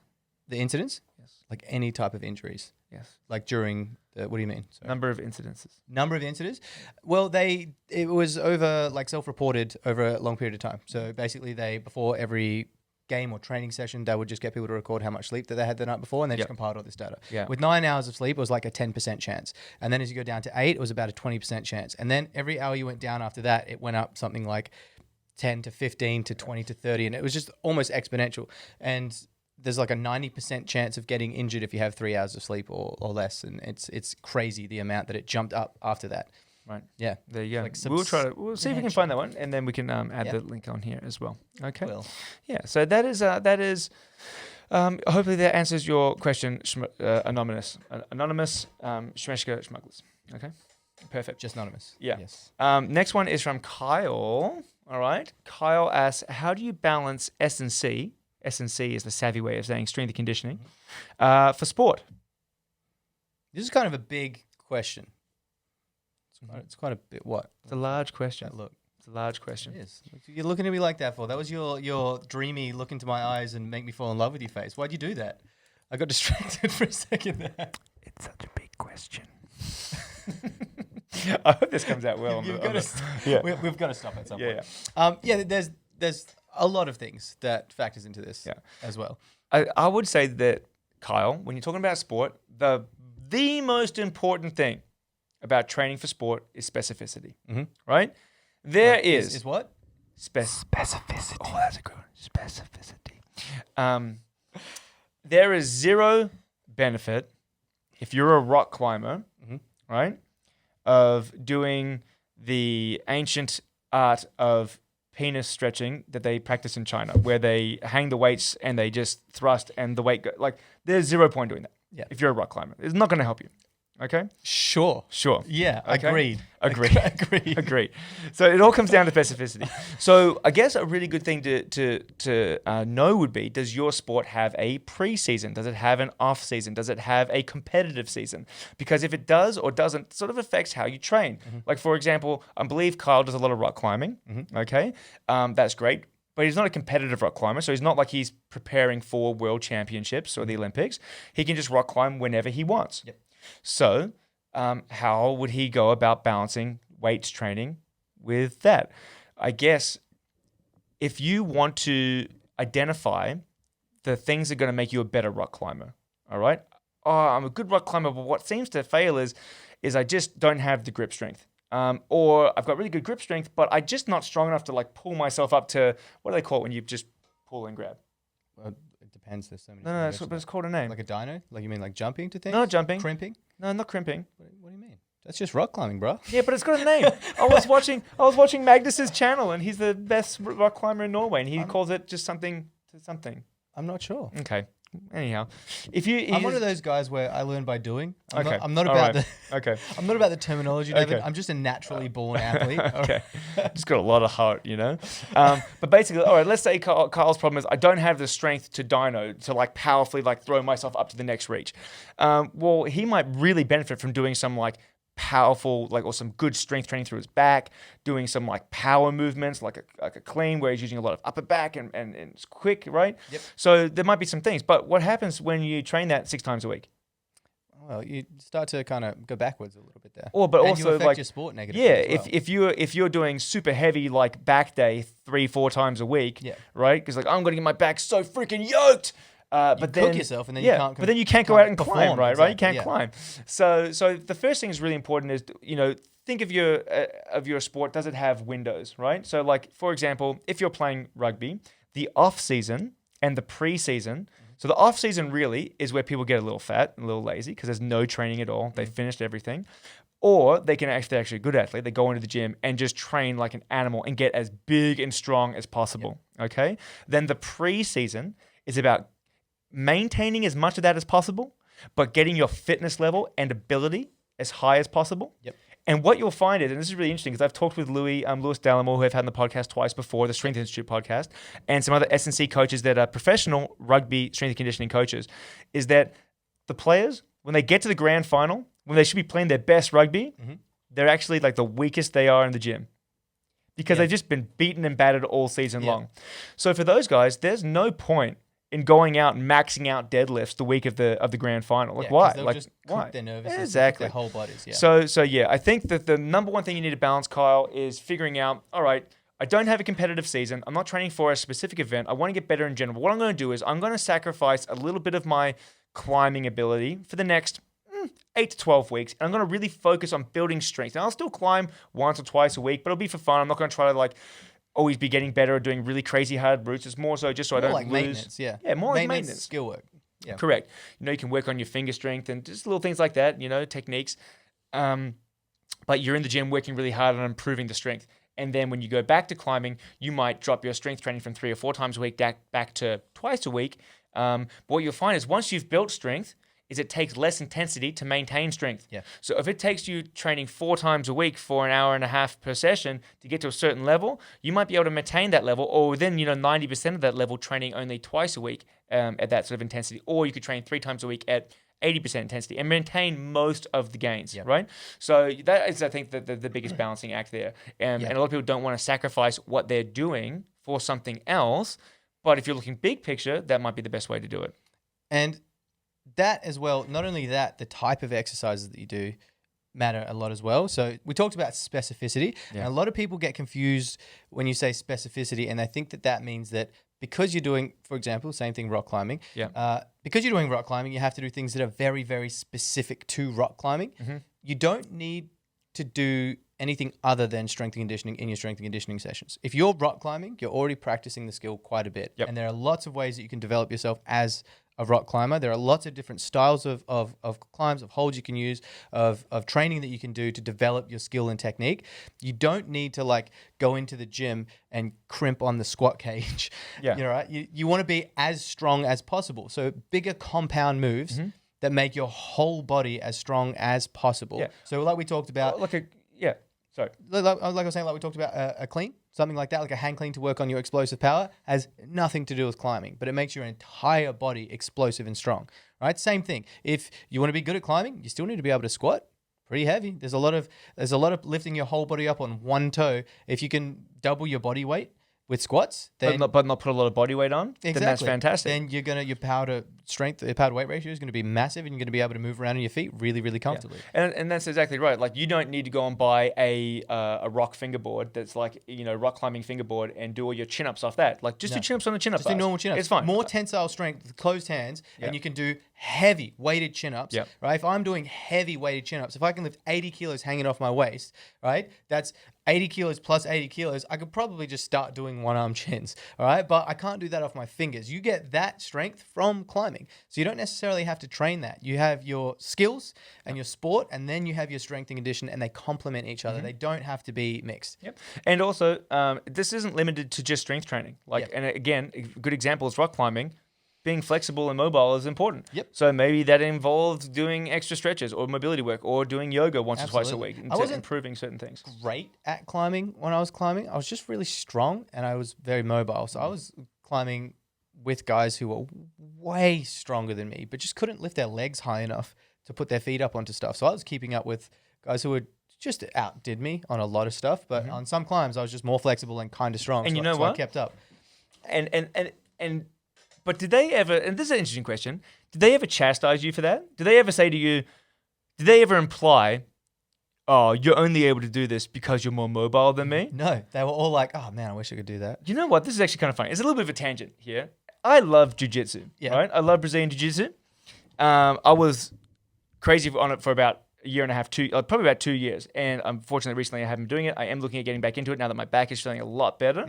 The incidence? Yes. Like any type of injuries? Yes. Like during what do you mean? Sorry. Number of incidences. Number of incidents? Well, it was over like self-reported over a long period of time. So basically before every game or training session, they would just get people to record how much sleep that they had the night before, and they just compiled all this data. Yeah. With 9 hours of sleep, it was like a 10% chance. And then as you go down to 8, it was about a 20% chance. And then every hour you went down after that, it went up something like 10 to 15 to 20 to 30. And it was just almost exponential. And there's like a 90% chance of getting injured if you have 3 hours of sleep or less. And it's crazy the amount that it jumped up after that. Right. Yeah. There you go. Like We'll see if we can find that one, and then we can add the link on here as well. Okay. Cool. Yeah. So that is Hopefully that answers your question, Anonymous. Shmeshka Schmugglers. Okay, perfect. Just anonymous. Yeah. Yes. Next one is from Kyle. All right. Kyle asks, how do you balance S&C? S&C is the savvy way of saying strength and conditioning for sport. This is kind of a big question. It's quite a bit. What? It's a large question. Look. It's a large question. It is. You're looking at me like that for? That was your dreamy look into my eyes and make me fall in love with your face. Why'd you do that? I got distracted for a second there. It's such a big question. I hope this comes out well. We've got to stop at some point. There's a lot of things that factors into this as well. I would say that, Kyle, when you're talking about sport, the most important thing about training for sport is specificity, right? There is what? Specificity. Oh, that's a good one. Specificity. There is zero benefit if you're a rock climber, right, of doing the ancient art of penis stretching that they practice in China, where they hang the weights and they just thrust and the weight there's 0 point doing that. Yeah. If you're a rock climber, it's not going to help you. Okay. Sure. Okay? Yeah. Agreed. Agreed. So it all comes down to specificity. So I guess a really good thing to know would be, does your sport have a pre-season? Does it have an off-season? Does it have a competitive season? Because if it does or doesn't, sort of affects how you train. Like, for example, I believe Kyle does a lot of rock climbing. Okay. That's great. But he's not a competitive rock climber, so he's not like he's preparing for world championships or the Olympics. He can just rock climb whenever he wants. Yep. So how would he go about balancing weights training with that? I guess if you want to identify the things that are going to make you a better rock climber, all right? Oh, I'm a good rock climber, but what seems to fail is I just don't have the grip strength. Or I've got really good grip strength, but I'm just not strong enough to pull myself up to, what do they call it when you just pull and grab? Well, it depends. There's so many. No, but it's called a name. Like a dyno? Like you mean like jumping to things? No, jumping. Crimping? No, not crimping. What do you mean? That's just rock climbing, bro. Yeah, but it's got a name. I was watching Magnus's channel, and he's the best rock climber in Norway, and he calls it just something to something. I'm not sure. Okay. Anyhow, I'm one of those guys where I learn by doing. I'm not All about right. Okay. I'm not about the terminology, David. Okay. I'm just a naturally born athlete. Okay. Just got a lot of heart, you know. But basically, all right. Let's say Kyle's problem is I don't have the strength to dyno to powerfully throw myself up to the next reach. Well, he might really benefit from doing some powerful or some good strength training through his back, doing some power movements like a clean where he's using a lot of upper back and it's quick, right? Yep. So there might be some things, but what happens when you train that 6 times a week? Well, you start to kind of go backwards a little bit there. But and also you affect your sport negatively. Yeah, as well. if you're doing super heavy back day 3-4 times a week, right? Because I'm going to get my back so freaking yoked. But then cook yourself, and then you can't. But then you can't go out and climb, right? Exactly, Right? You can't climb. So the first thing is really important is think of your sport. Does it have windows, right? So for example, if you're playing rugby, the off season and the pre-season. So the off season really is where people get a little fat, and a little lazy because there's no training at all. They finished everything. Or they can they're actually a good athlete. They go into the gym and just train like an animal and get as big and strong as possible. Yep. Okay. Then the pre-season is about maintaining as much of that as possible, but getting your fitness level and ability as high as possible. Yep. And what you'll find is, and this is really interesting because I've talked with Louis Dallimore, who I've had on the podcast twice before, the Strength Institute podcast, and some other S&C coaches that are professional rugby strength and conditioning coaches, is that the players, when they get to the grand final, when they should be playing their best rugby, they're actually the weakest they are in the gym because they've just been beaten and battered all season long. So for those guys, there's no point in going out and maxing out deadlifts the week of the grand final. Why? Just why? Their nervous system, exactly. their whole bodies. Yeah. So I think that the number one thing you need to balance, Kyle, is figuring out, all right, I don't have a competitive season. I'm not training for a specific event. I want to get better in general. What I'm going to do is I'm going to sacrifice a little bit of my climbing ability for the next 8 to 12 weeks. And I'm going to really focus on building strength. And I'll still climb once or twice a week, but it'll be for fun. I'm not going to try to always be getting better at doing really crazy hard routes. It's more so just so I don't lose. Maintenance, yeah. Yeah, more like maintenance. Skill work. Yeah. Correct. You can work on your finger strength and just little things like that, techniques. But you're in the gym working really hard on improving the strength. And then when you go back to climbing, you might drop your strength training from 3 or 4 times a week back to twice a week. But what you'll find is once you've built strength, is it takes less intensity to maintain strength. Yeah. So if it takes you training 4 times a week for an hour and a half per session to get to a certain level, you might be able to maintain that level, or within 90% of that level training only twice a week at that sort of intensity, or you could train 3 times a week at 80% intensity and maintain most of the gains, right? So that is, I think, the biggest balancing act there. And a lot of people don't want to sacrifice what they're doing for something else, but if you're looking big picture, that might be the best way to do it. And that as well, not only that, the type of exercises that you do matter a lot as well. So we talked about specificity, and a lot of people get confused when you say specificity, and they think that means that because you're doing, for example, same thing, rock climbing. Because you're doing rock climbing, you have to do things that are very, very specific to rock climbing. You don't need to do anything other than strength and conditioning in your strength and conditioning sessions. If you're rock climbing, you're already practicing the skill quite a bit. And there are lots of ways that you can develop yourself as a rock climber. There are lots of different styles of climbs, of holds you can use, of training that you can do to develop your skill and technique. You don't need to like go into the gym and crimp on the squat cage. You want to be as strong as possible. So bigger compound moves that make your whole body as strong as possible. So like we talked about, Like I was saying, like we talked about a clean, something like that, like a hang clean to work on your explosive power, has nothing to do with climbing, but it makes your entire body explosive and strong, right? Same thing. If you want to be good at climbing, you still need to be able to squat pretty heavy. There's a lot of lifting your whole body up on one toe. If you can double your body weight with squats, then but not put a lot of body weight on, then that's fantastic. Then your power to strength, your power to weight ratio is going to be massive, and you're going to be able to move around on your feet really, really comfortably. And that's exactly right. Like you don't need to go and buy a rock fingerboard that's like rock climbing fingerboard and do all your chin ups off that. Like just do chin ups on the chin up. Just do normal chin ups. It's fine. More tensile strength with closed hands, and you can do heavy weighted chin ups. Right. If I'm doing heavy weighted chin ups, if I can lift 80 kilos hanging off my waist, right, that's 80 kilos plus 80 kilos, I could probably just start doing one-arm chins, all right? But I can't do that off my fingers. You get that strength from climbing. So you don't necessarily have to train that. You have your skills and your sport, and then you have your strength and condition, and they complement each other. They don't have to be mixed. And also, this isn't limited to just strength training. And again, a good example is rock climbing. Being flexible and mobile is important. So maybe that involves doing extra stretches or mobility work or doing yoga once or twice a week and improving certain things. Great at climbing when I was climbing. I was just really strong and I was very mobile. So I was climbing with guys who were way stronger than me, but just couldn't lift their legs high enough to put their feet up onto stuff. So I was keeping up with guys who just outdid me on a lot of stuff, but on some climbs I was just more flexible and kind of strong. And so I kept up. But did they ever, and this is an interesting question, did they ever chastise you for that? Did they ever say to you, did they ever imply, oh, you're only able to do this because you're more mobile than me? No, they were all like, oh man, I wish I could do that. You know what? This is actually kind of funny. It's a little bit of a tangent here. I love jiu-jitsu, right? I love Brazilian jiu-jitsu. I was crazy on it for about a year and a half, probably about 2 years. And unfortunately, recently I haven't been doing it. I am looking at getting back into it now that my back is feeling a lot better.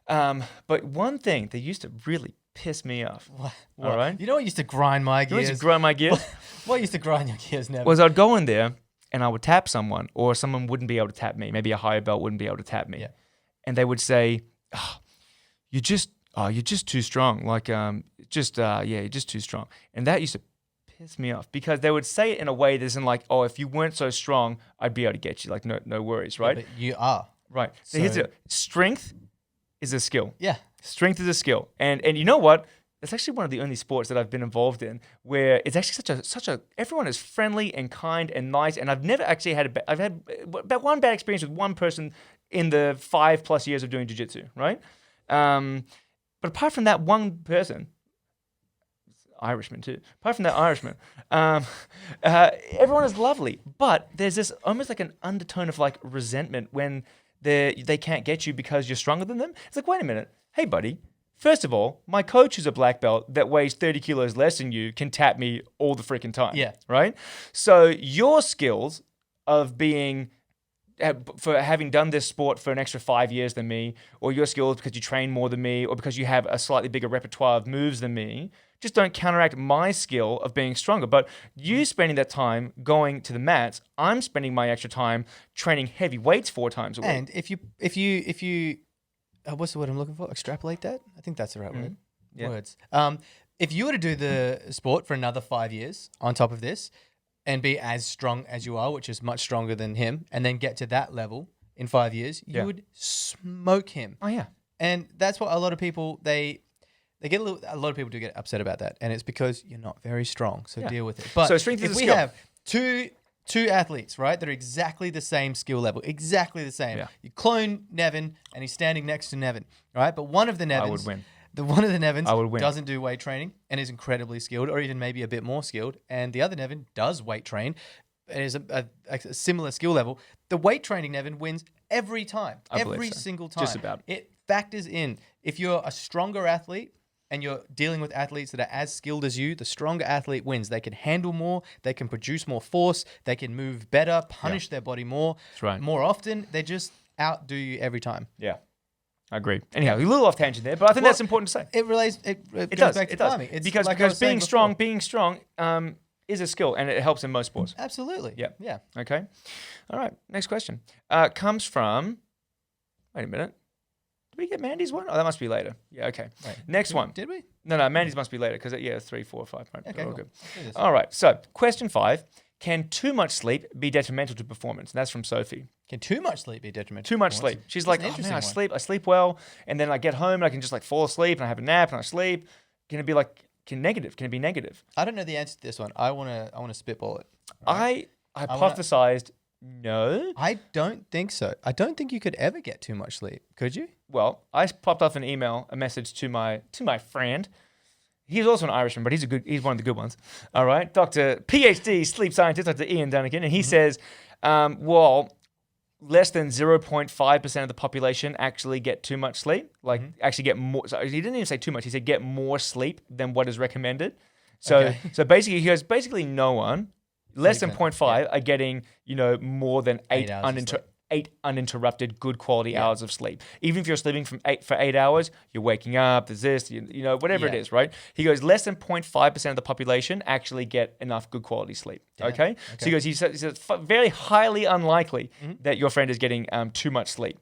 But one thing that used to really piss me off. What? All right? You know what used to grind my gears? What used to grind my gears? What used to grind your gears, Nev? Was I'd go in there and I would tap someone, or someone wouldn't be able to tap me. Maybe a higher belt wouldn't be able to tap me. And they would say, you're just too strong. Like, you're just too strong. And that used to piss me off because they would say it in a way that isn't like, oh, if you weren't so strong, I'd be able to get you. Like, no worries, right? Yeah, but you are. Right. So here's the strength is a skill. Strength is a skill. And you know what? It's actually one of the only sports that I've been involved in where it's actually such a everyone is friendly and kind and nice. And I've never actually I've had about one bad experience with one person in the 5+ years of doing jiu-jitsu, right? But apart from that one person, Irishman too. Apart from that Irishman, everyone is lovely. But there's this almost like an undertone of like resentment when they can't get you because you're stronger than them. It's like, wait a minute. Hey, buddy. First of all, my coach who's a black belt that weighs 30 kilos less than you can tap me all the freaking time. Right? So your skills of for having done this sport for an extra 5 years than me, or your skills because you train more than me, or because you have a slightly bigger repertoire of moves than me, just don't counteract my skill of being stronger. But you spending that time going to the mats, I'm spending my extra time training heavy weights 4 times a week. And if you what's the word I'm looking for? Extrapolate that? I think that's the right word. Words. if you were to do the sport for another 5 years on top of this and be as strong as you are, which is much stronger than him, and then get to that level in 5 years, you would smoke him. Oh, yeah. And that's what a lot of people, a lot of people do get upset about that. And it's because you're not very strong. So deal with it. But So strength is if a we skill. have two athletes, right, that are exactly the same skill level, exactly the same. Yeah. You clone Nevin and he's standing next to Nevin, right? But one of the Nevins, I would win. One of the Nevins I would win. doesn't do weight training and is incredibly skilled, or even maybe a bit more skilled. And the other Nevin does weight train and is a similar skill level. The weight training Nevin wins every time, I believe every so. single time. Just about. It factors in. If you're a stronger athlete and you're dealing with athletes that are as skilled as you, the stronger athlete wins. They can handle more. They can produce more force. They can move better, punish their body more. That's right. More often. They just outdo you every time. Yeah. I agree. Anyhow, a little off tangent there, but I think that's important to say. It relates. It goes It does. back to It does. climbing. It's Because like I was saying being strong is a skill, and it helps in most sports. Absolutely. Yeah. Yeah. Okay. All right. Next question. Comes from. Wait a minute. Did we get Mandy's one? Oh, that must be later. Yeah. Okay. Wait, Next one. Did we? No. Mandy's must be later because 3, 4, 5. Right. Okay. All Cool. good. Let's do this. All right. So, question 5: can too much sleep be detrimental to performance? And that's from Sophie. Can too much sleep be detrimental? Too much Performance? sleep. She's That's like, an oh man, interesting I sleep well, and then I get home and I can just like fall asleep and I have a nap and I sleep. Can it be like Can it be negative? I don't know the answer to this one. I wanna spitball it. I hypothesized no. I don't think so. I don't think you could ever get too much sleep. Could you? Well, I popped off a message to my friend. He's also an Irishman, but he's one of the good ones. All right, Dr. PhD sleep scientist, Dr. Ian Dunnigan, and he says, well, less than 0.5% of the population actually get too much sleep. Like actually get more. So he didn't even say too much. He said get more sleep than what is recommended. So basically, he goes basically no one. Less than 0.5 are getting, more than 8 uninterrupted good quality hours of sleep. Even if you're sleeping for 8 hours, you're waking up, there's this, whatever it is, right? He goes, less than 0.5% of the population actually get enough good quality sleep. Okay? So he says very highly unlikely that your friend is getting too much sleep.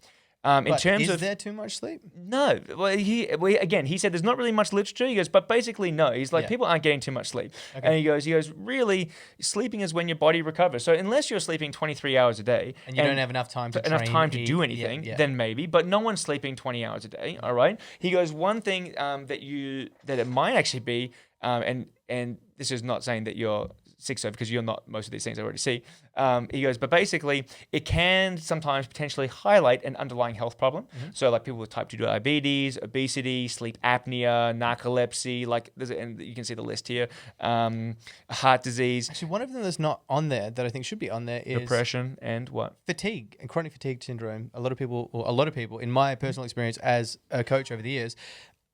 Is there too much sleep? No. Well, he said there's not really much literature. He goes, but basically no. He's like, people aren't getting too much sleep. Okay. And he goes, really, sleeping is when your body recovers. So unless you're sleeping 23 hours a day and you don't have enough time to do anything, then maybe. But no one's sleeping 20 hours a day. All right. He goes, one thing that it might actually be, and this is not saying that you're sick, so because you're not most of these things I already see. He goes, but basically, it can sometimes potentially highlight an underlying health problem. So, like people with type 2 diabetes, obesity, sleep apnea, narcolepsy, and you can see the list here, heart disease. Actually, one of them that's not on there that I think should be on there is depression and what? Fatigue and chronic fatigue syndrome. A lot of people, in my personal experience as a coach over the years,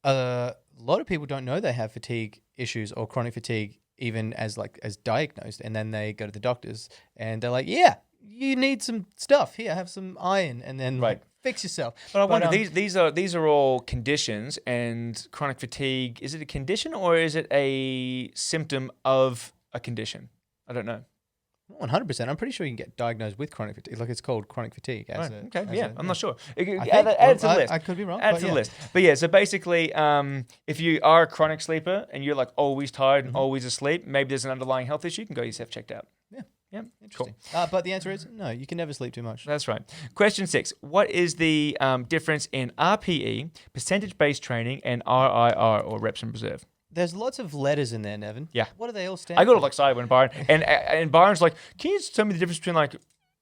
a lot of people don't know they have fatigue issues or chronic fatigue even as diagnosed, and then they go to the doctors and they're like, yeah, you need some stuff here, have some iron, and then fix yourself. But I wonder, these are all conditions, and chronic fatigue, is it a condition or is it a symptom of a condition? I don't know. 100%. I'm pretty sure you can get diagnosed with chronic fatigue. Like it's called chronic fatigue. I'm not sure. Add it to the list. I could be wrong. Add to the list. But yeah, so basically, if you are a chronic sleeper and you're like always tired and always asleep, maybe there's an underlying health issue. You can go yourself checked out. Yeah. Interesting. Cool. But the answer is no, you can never sleep too much. That's right. Question 6. What is the difference in RPE, percentage-based training, and RIR, or reps in reserve? There's lots of letters in there, Nevin. Yeah. What do they all stand for? I got all excited when Byron, and Byron's like, can you just tell me the difference between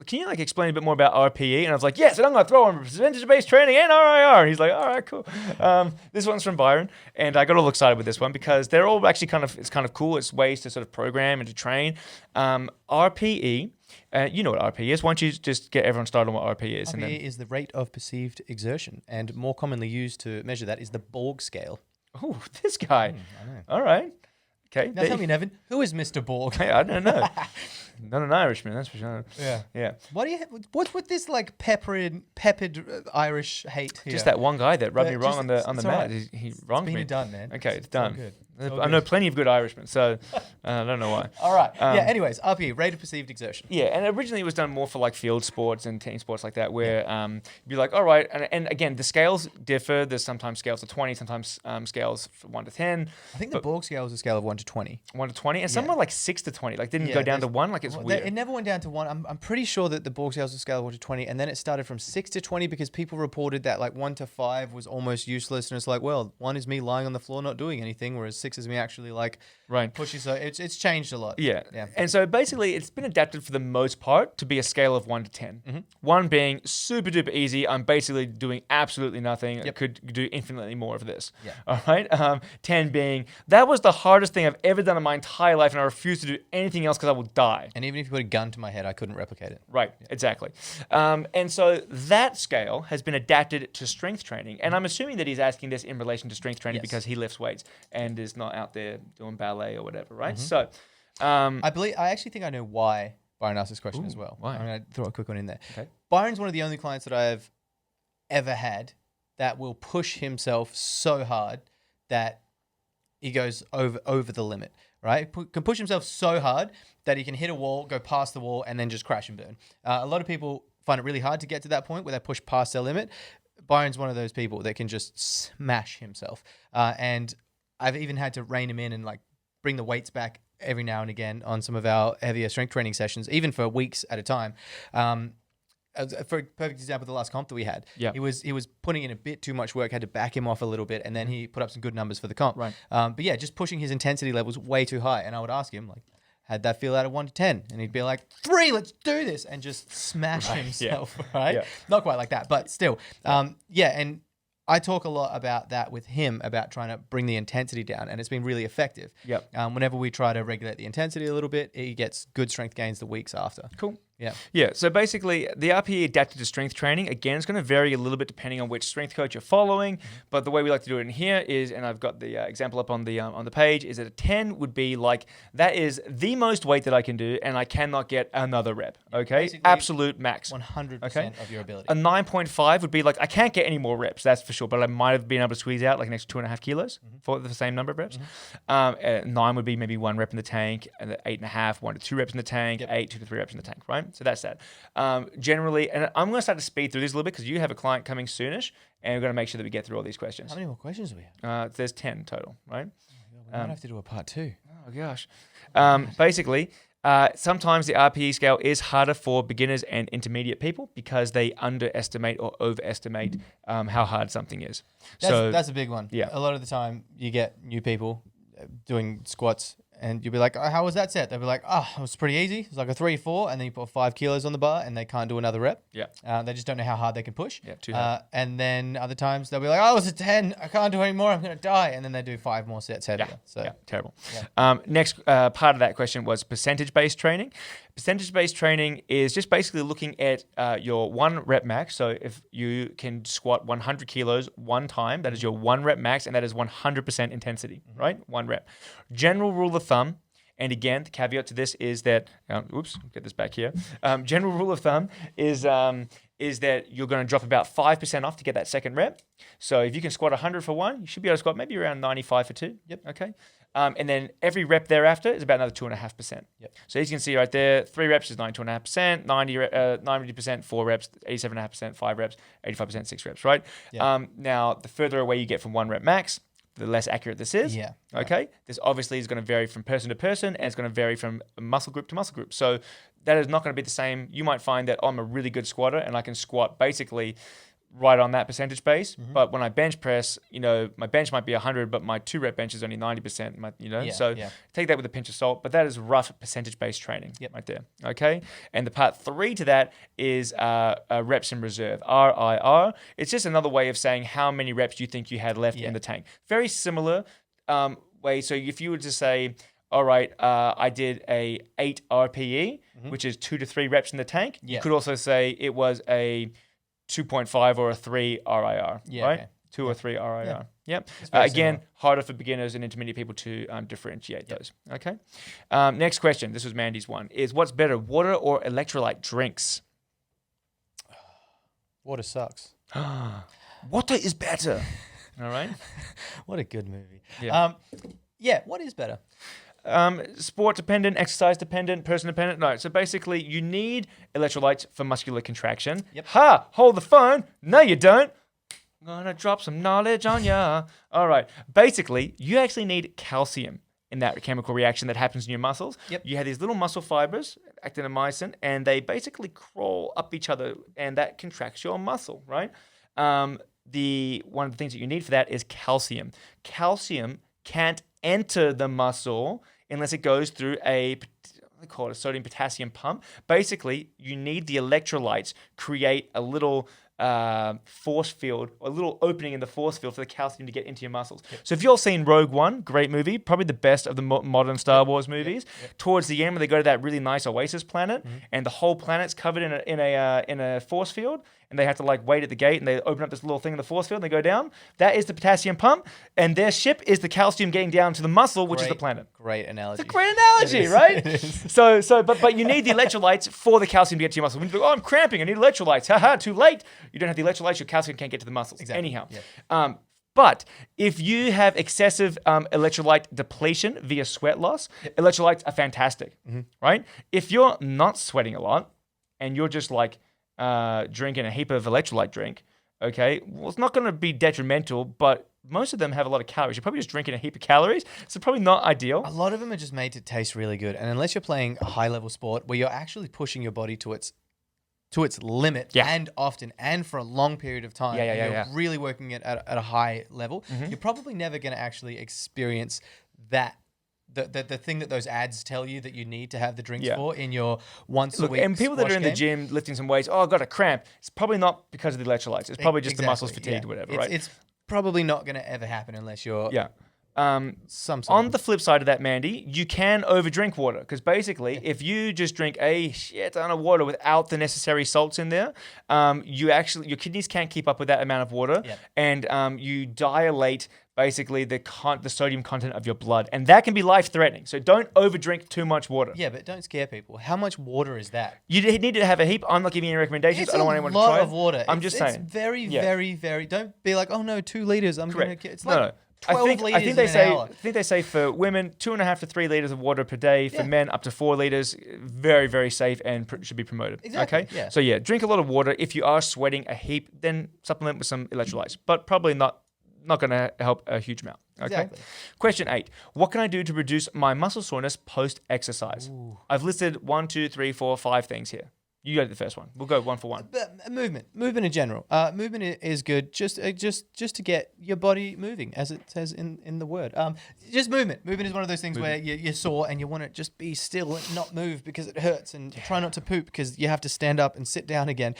can you explain a bit more about RPE? And I was like, yes, and I'm going to throw on percentage-based training and RIR. And he's like, all right, cool. This one's from Byron, and I got all excited with this one because they're all actually it's kind of cool. It's ways to sort of program and to train. RPE, you know what RPE is. Why don't you just get everyone started on what RPE is? RPE is the rate of perceived exertion, and more commonly used to measure that is the Borg scale. Oh, this guy. All right. Okay. Now tell me, Nevin, who is Mr. Borg? Hey, I don't know. Not an Irishman, that's for sure. Yeah. What's with this peppered Irish hate here? Just that one guy that rubbed me wrong on the it's mat. right. He wronged me. It's been done, man. Okay, it's done. Good. I know plenty of good Irishmen, so I don't know why. All right. Anyways, RPE, rate of perceived exertion. Yeah, and originally it was done more for like field sports and team sports like that, where you'd be like, all right, and again, the scales differ. There's sometimes scales of 20, sometimes scales from 1 to 10. I think the Borg scale is a scale of 1 to 20. 1 to 20, and some were like 6 to 20. Like didn't go down to 1. Like it's weird. It never went down to 1. I'm pretty sure that the Borg scale is a scale of 1 to 20, and then it started from 6 to 20 because people reported that like 1 to 5 was almost useless, and it's like, well, 1 is me lying on the floor not doing anything, whereas 6 is me actually like pushing. So it's changed a lot. Yeah. And so basically it's been adapted for the most part to be a scale of 1 to 10. 1 being super duper easy. I'm basically doing absolutely nothing. I could do infinitely more of this. All right. 10 being that was the hardest thing I've ever done in my entire life, and I refuse to do anything else because I will die. And even if you put a gun to my head, I couldn't replicate it. Right. Exactly. And so that scale has been adapted to strength training, and I'm assuming that he's asking this in relation to strength training because he lifts weights and is not out there doing ballet or whatever, right? So, I actually think I know why Byron asked this question as well. Why? I'm going to throw a quick one in there. Okay. Byron's one of the only clients that I've ever had that will push himself so hard that he goes over the limit, right? Can push himself so hard that he can hit a wall, go past the wall, and then just crash and burn. A lot of people find it really hard to get to that point where they push past their limit. Byron's one of those people that can just smash himself. And I've even had to rein him in and like bring the weights back every now and again on some of our heavier strength training sessions, even for weeks at a time. For a perfect example, the last comp that we had, he was putting in a bit too much work, had to back him off a little bit, and then he put up some good numbers for the comp. Right. But yeah, just pushing his intensity levels way too high. And I would ask him, like, how'd that feel out of 1 to 10? And he'd be like, 3, let's do this, and just smash himself, right? Yeah. Not quite like that, but still. And I talk a lot about that with him, about trying to bring the intensity down, and it's been really effective. Whenever we try to regulate the intensity a little bit, he gets good strength gains the weeks after. Cool. Yeah. Yeah. So basically, the RPE adapted to strength training, again, it's going to vary a little bit depending on which strength coach you're following. But the way we like to do it in here is, and I've got the example up on the page, is that a 10 would be like, that is the most weight that I can do, and I cannot get another rep. Okay. Basically, absolute max. 100% of your ability. A 9.5 would be like, I can't get any more reps, that's for sure, but I might have been able to squeeze out like an extra 2.5 kilos for the same number of reps. 9 would be maybe 1 rep in the tank, and 8.5, 1 to 2 reps in the tank, 8, 2 to 3 reps in the tank, right? So that's that. Generally, and I'm going to start to speed through this a little bit because you have a client coming soonish, and we're going to make sure that we get through all these questions. How many more questions do we have? There's 10 total, right? We might have to do a part 2. Oh, gosh. Basically, sometimes the RPE scale is harder for beginners and intermediate people because they underestimate or overestimate how hard something is. That's a big one. Yeah. A lot of the time, you get new people doing squats, and you'll be like, oh, how was that set? They'll be like, oh, it was pretty easy. It's like a 3-4, and then you put 5 kilos on the bar, and they can't do another rep. Yeah. They just don't know how hard they can push. Yeah, too hard. And then other times, they'll be like, oh, it was a 10. I can't do any more. I'm going to die. And then they do 5 more sets heavier. Terrible. Yeah. Next part of that question was percentage-based training. Percentage-based training is just basically looking at your 1 rep max. So if you can squat 100 kilos 1 time, that is your 1 rep max, and that is 100% intensity, right? 1 rep. General rule of thumb, and again, the caveat to this is that, get this back here. General rule of thumb is that you're going to drop about 5% off to get that second rep. So if you can squat 100 for 1, you should be able to squat maybe around 95 for 2. Yep. Okay. And then every rep thereafter is about another 2.5%. Yep. So as you can see right there, 3 reps is 92.5%, 90%, 4 reps, 87.5%, 5 reps, 85%, 6 reps, right? Yep. Now, the further away you get from 1 rep max, the less accurate this is. Yeah. Okay. Right. This obviously is going to vary from person to person, and it's going to vary from muscle group to muscle group. So that is not going to be the same. You might find that I'm a really good squatter and I can squat basically right on that percentage base. But when I bench press, my bench might be 100, but my 2 rep bench is only 90%, so take that with a pinch of salt, but that is rough percentage-based training right there, okay? And the part 3 to that is reps in reserve, RIR. It's just another way of saying how many reps do you think you had left in the tank. Very similar way. So if you were to say, all right, I did a 8 RPE, which is 2 to 3 reps in the tank. You could also say it was a 2.5 or a 3 RIR, right? Okay. 2 or 3 RIR. Yep. Again, harder for beginners and intermediate people to differentiate those. Okay. Next question. This was Mandy's one. Is what's better, water or electrolyte drinks? Water sucks. Water is better. All right. What a good movie. Yeah. Yeah, what is better? Sport dependent, exercise dependent, person dependent. No, so basically you need electrolytes for muscular contraction. Yep. Ha! Hold the phone. No, you don't. Gonna drop some knowledge on ya. All right. Basically, you actually need calcium in that chemical reaction that happens in your muscles. Yep. You have these little muscle fibers, actinomycin, and they basically crawl up each other, and that contracts your muscle, right? One of the things that you need for that is calcium. Calcium can't enter the muscle unless it goes through they call it a sodium potassium pump. Basically, you need the electrolytes create a little force field, a little opening in the force field for the calcium to get into your muscles. Yep. So if you've all seen Rogue One, great movie, probably the best of the modern Star Wars movies. Yep. Towards the end, when they go to that really nice Oasis planet, and the whole planet's covered in a force field, and they have to like wait at the gate, and they open up this little thing in the force field, and they go down. That is the potassium pump, and their ship is the calcium getting down to the muscle, which is the planet. Great analogy. It's a great analogy, right? It is. But you need the electrolytes for the calcium to get to your muscle. When you go, I'm cramping, I need electrolytes. Haha, too late. You don't have the electrolytes, your calcium can't get to the muscles. Exactly. Anyhow. Yep. But if you have excessive electrolyte depletion via sweat loss, electrolytes are fantastic, right? If you're not sweating a lot and you're just like drinking a heap of electrolyte drink, okay, well, it's not going to be detrimental, but most of them have a lot of calories. You're probably just drinking a heap of calories, so probably not ideal. A lot of them are just made to taste really good. And unless you're playing a high-level sport where you're actually pushing your body to its limit and often and for a long period of time, you're really working it at a high level, you're probably never going to actually experience that. The thing that those ads tell you that you need to have the drinks for in your once a week. And people that are in the game. gym lifting some weights, I've got a cramp. It's probably not because of the electrolytes. It's probably just the muscles fatigued, whatever, right? It's probably not going to ever happen unless you're on the flip side of that, Mandy, you can overdrink water because basically, if you just drink a shit ton of water without the necessary salts in there, your kidneys can't keep up with that amount of water, and you dilate basically the sodium content of your blood, and that can be life-threatening. So don't overdrink too much water. Yeah, but don't scare people. How much water is that? You need to have a heap. I'm not giving you any recommendations. I don't want anyone to try it. It's a lot of water. I'm just saying. It's very, very, very. Don't be like, oh no, 2 liters. I'm gonna. It's like no. 12 liters I think they in an say. hour. I think they say for women 2.5 to 3 liters of water per day. For men, up to 4 liters. Very, very safe and should be promoted. Exactly. Okay. Yeah. So drink a lot of water. If you are sweating a heap, then supplement with some electrolytes, but probably not going to help a huge amount. Okay. Exactly. Question 8. What can I do to reduce my muscle soreness post-exercise? I've listed 1, 2, 3, 4, 5 things here. You go to the first one. We'll go one for one. Movement in general. Movement is good. Just to get your body moving, as it says in the word. Just movement. Movement is one of those things where you're sore and you want to just be still and not move because it hurts, and try not to poop because you have to stand up and sit down again.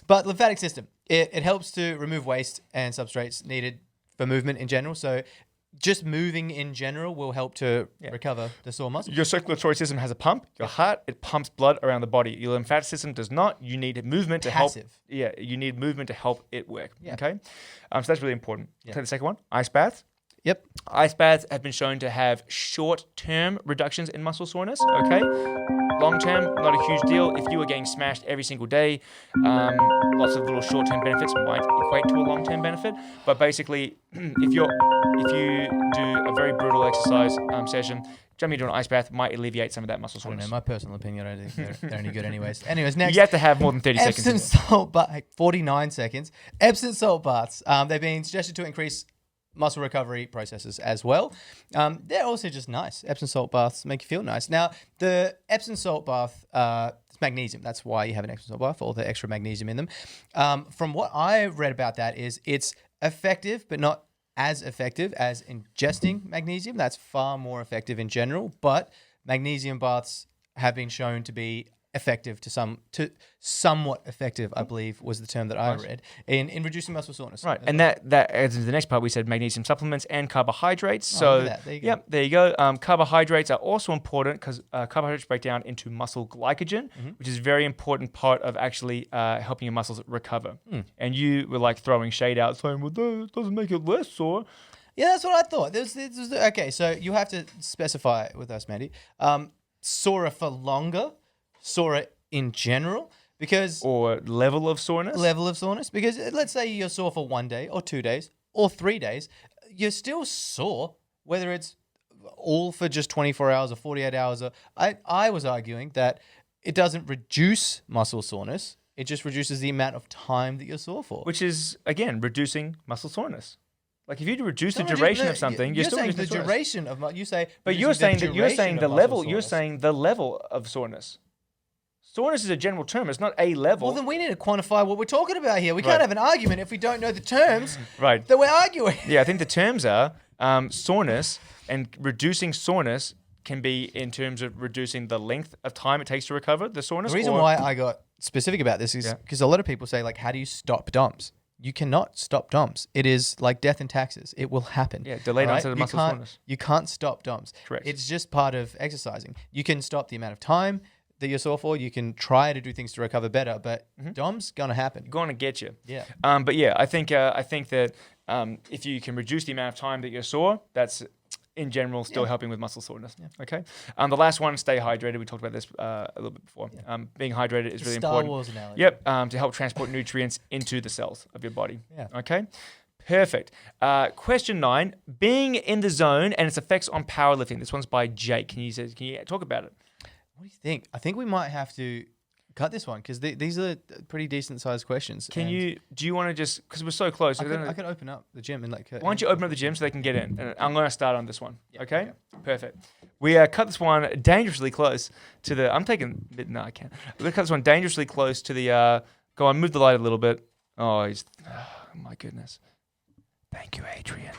But lymphatic system, it helps to remove waste and substrates needed for movement in general. So just moving in general will help to recover the sore muscle. Your circulatory system has a pump. Your heart, it pumps blood around the body. Your lymphatic system does not. You need movement to help. Yeah, you need movement to help it work. Yeah. Okay? So that's really important. Yeah. Take the second one. Ice baths. Yep. Ice baths have been shown to have short-term reductions in muscle soreness. Okay? Long-term, not a huge deal. If you are getting smashed every single day, lots of little short-term benefits might equate to a long-term benefit. But basically, if you do a very brutal exercise session, jumping into an ice bath might alleviate some of that muscle I don't soreness. know, my personal opinion, I don't think they're any good anyways. Anyways, next. You have to have more than 30 seconds. Epsom salt bath, 49 seconds. Epsom salt baths, they've been suggested to increase muscle recovery processes as well. They're also just nice. Epsom salt baths make you feel nice. Now, the Epsom salt bath, it's magnesium. That's why you have an Epsom salt bath, all the extra magnesium in them. From what I read about that is it's effective, but not as effective as ingesting magnesium. That's far more effective in general, but magnesium baths have been shown to be effective to somewhat effective, I believe was the term that I read, in reducing muscle soreness. Right, and that adds into the next part. We said magnesium supplements and carbohydrates. So, there you go. Yep, there you go. Carbohydrates are also important because carbohydrates break down into muscle glycogen, which is a very important part of actually helping your muscles recover. And you were like throwing shade out, saying, well, that doesn't make it less sore. Yeah, that's what I thought. Okay, so you have to specify with us, Mandy. Sorer for longer, sorer in general, because or level of soreness. Because let's say you're sore for 1 day or 2 days or 3 days, you're still sore whether it's all for just 24 hours or 48 hours. I was arguing that it doesn't reduce muscle soreness. It just reduces the amount of time that you're sore for. Which is, again, reducing muscle soreness. Like if you reduce the duration of something, you're still saying reducing the duration of you say. But you're saying the level. You're saying the level of soreness. Soreness is a general term. It's not a level. Well, then we need to quantify what we're talking about here. We can't have an argument if we don't know the terms right. that we're arguing. Yeah, I think the terms are soreness, and reducing soreness can be in terms of reducing the length of time it takes to recover the soreness. The reason why I got specific about this is because a lot of people say, like, how do you stop DOMS? You cannot stop DOMS. It is like death and taxes. It will happen. Yeah, delayed onset of muscle soreness. You can't stop DOMS. Correct. It's just part of exercising. You can stop the amount of time that you're sore for. You can try to do things to recover better, but DOMS gonna happen. Gonna get you. Yeah. But yeah, I think that if you can reduce the amount of time that you're sore, that's in general still helping with muscle soreness. Yeah. Okay. The last one, stay hydrated. We talked about this a little bit before. Yeah. Being hydrated is really important. Star Wars analogy. Yep. To help transport nutrients into the cells of your body. Yeah. Okay. Perfect. Question 9: being in the zone and its effects on powerlifting. This one's by Jake. Can you talk about it? What do you think? I think we might have to cut this one because these are pretty decent sized questions. Do you want to just, because we're so close. I could open up the gym and like. Why don't you open up the gym so they can get in? And I'm going to start on this one. Yeah, okay? Perfect. We cut this one dangerously close to the. I can't. We're going to cut this one dangerously close to the. Go on, move the light a little bit. Oh, my goodness. Thank you, Adrian.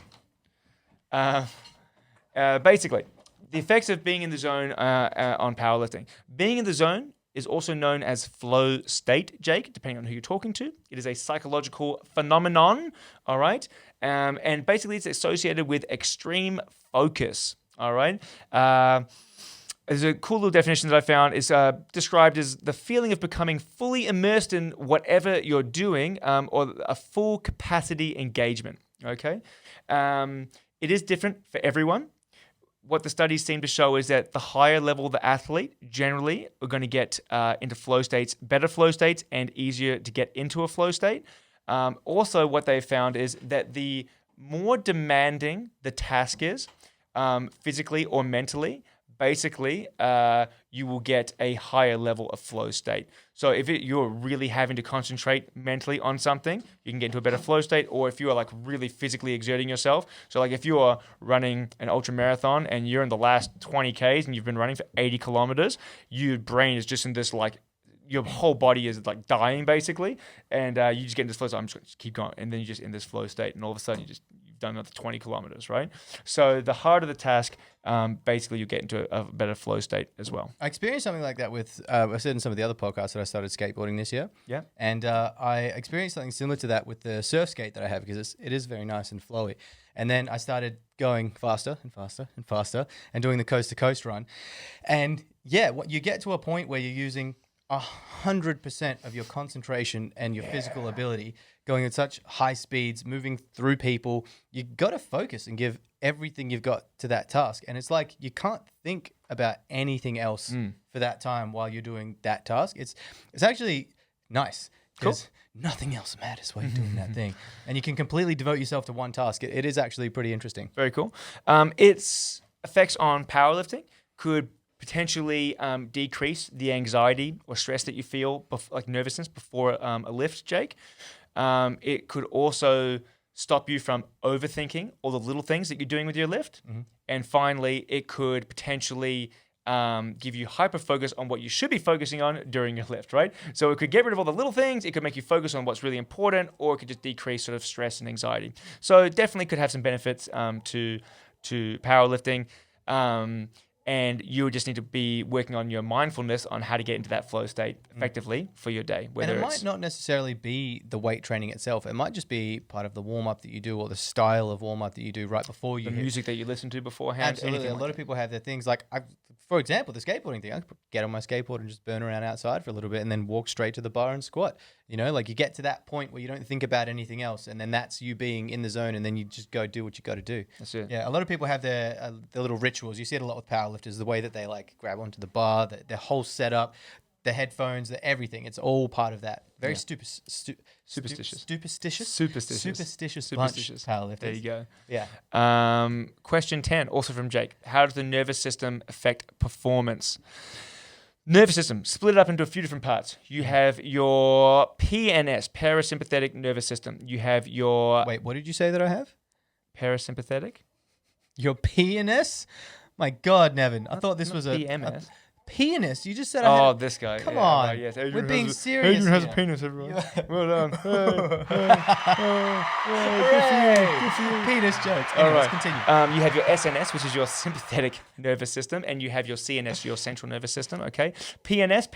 Basically, the effects of being in the zone on powerlifting. Being in the zone is also known as flow state, Jake, depending on who you're talking to. It is a psychological phenomenon, all right? And basically, it's associated with extreme focus, all right? There's a cool little definition that I found. Is described as the feeling of becoming fully immersed in whatever you're doing or a full capacity engagement, okay? It is different for everyone. What the studies seem to show is that the higher level the athlete generally are going to get into flow states, better flow states, and easier to get into a flow state. Also, what they found is that the more demanding the task is, physically or mentally, basically, you will get a higher level of flow state. So if you're really having to concentrate mentally on something, you can get into a better flow state. Or if you are like really physically exerting yourself, so like if you are running an ultra marathon and you're in the last 20 Ks and you've been running for 80 kilometers, your brain is just in this like, your whole body is like dying basically, and you just get in this flow state. I'm just going to keep going, and then you're just in this flow state, and all of a sudden you've done another 20 kilometers, right? So the harder the task, basically you get into a better flow state as well. I experienced something like that with, I said in some of the other podcasts that I started skateboarding this year. Yeah. And I experienced something similar to that with the surf skate that I have because it is very nice and flowy. And then I started going faster and faster and faster and doing the coast to coast run. And yeah, you get to a point where you're using 100% of your concentration and your physical ability going at such high speeds, moving through people. You got to focus and give everything you've got to that task. And it's like you can't think about anything else for that time while you're doing that task. It's actually nice because nothing else matters while you're doing that thing. And you can completely devote yourself to one task. It is actually pretty interesting. Very cool. Its effects on powerlifting could potentially decrease the anxiety or stress that you feel, like nervousness before a lift, Jake. It could also stop you from overthinking all the little things that you're doing with your lift. Mm-hmm. And finally, it could potentially give you hyper focus on what you should be focusing on during your lift, right? So it could get rid of all the little things. It could make you focus on what's really important, or it could just decrease sort of stress and anxiety. So it definitely could have some benefits to powerlifting. And you just need to be working on your mindfulness on how to get into that flow state effectively for your day. And it might not necessarily be the weight training itself. It might just be part of the warm-up that you do or the style of warm-up that you do right before you the music that you listen to beforehand. Absolutely. A lot of people have their things like, for example, the skateboarding thing. I could get on my skateboard and just burn around outside for a little bit and then walk straight to the bar and squat. You know, like you get to that point where you don't think about anything else, and then that's you being in the zone, and then you just go do what you got to do. That's it. Yeah, a lot of people have their little rituals. You see it a lot with powerlifters, the way that they like grab onto the bar, their whole setup. the headphones, the everything. It's all part of that. Very Superstitious. Superstitious bunch powerlifters. There you go. Yeah. Question 10, also from Jake. How does the nervous system affect performance? Nervous system, split it up into a few different parts. You have your PNS, parasympathetic nervous system. You have your... Wait, what did you say that I have? Parasympathetic? Your PNS? My God, Nevin. I thought this was a... PMS. Penis? You just said I had... this guy. Come on. Right, yes. We're being serious Adrian has a here. penis, everyone. Well done. Hooray. Penis jokes. All Anyway, right. let's continue. You have your SNS, which is your sympathetic nervous system, and you have your CNS, your central nervous system, okay? PNS,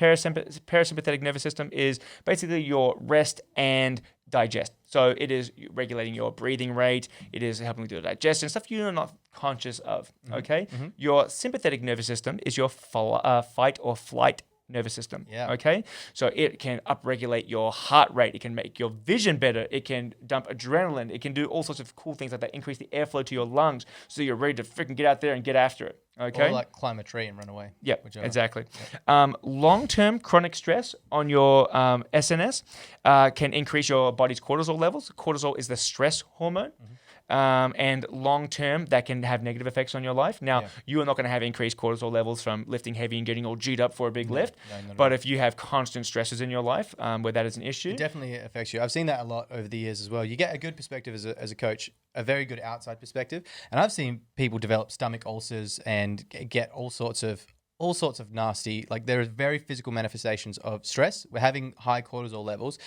parasympathetic nervous system, is basically your rest and digest. So it is regulating your breathing rate. It is helping with your digestion, stuff you're not conscious of, okay? Your sympathetic nervous system is your fight or flight nervous system, okay? So it can upregulate your heart rate. It can make your vision better. It can dump adrenaline. It can do all sorts of cool things like that, increase the airflow to your lungs so you're ready to freaking get out there and get after it, okay? Or like climb a tree and run away. Yeah, exactly. Long-term chronic stress on your SNS can increase your body's cortisol levels. Cortisol is the stress hormone. And long-term, that can have negative effects on your life. Now, you are not going to have increased cortisol levels from lifting heavy and getting all G'd up for a big lift. But if you have constant stresses in your life where that is an issue... It definitely affects you. I've seen that a lot over the years as well. You get a good perspective as a coach, a very good outside perspective. And I've seen people develop stomach ulcers and get all sorts of nasty, like there are very physical manifestations of stress. We're having high cortisol levels.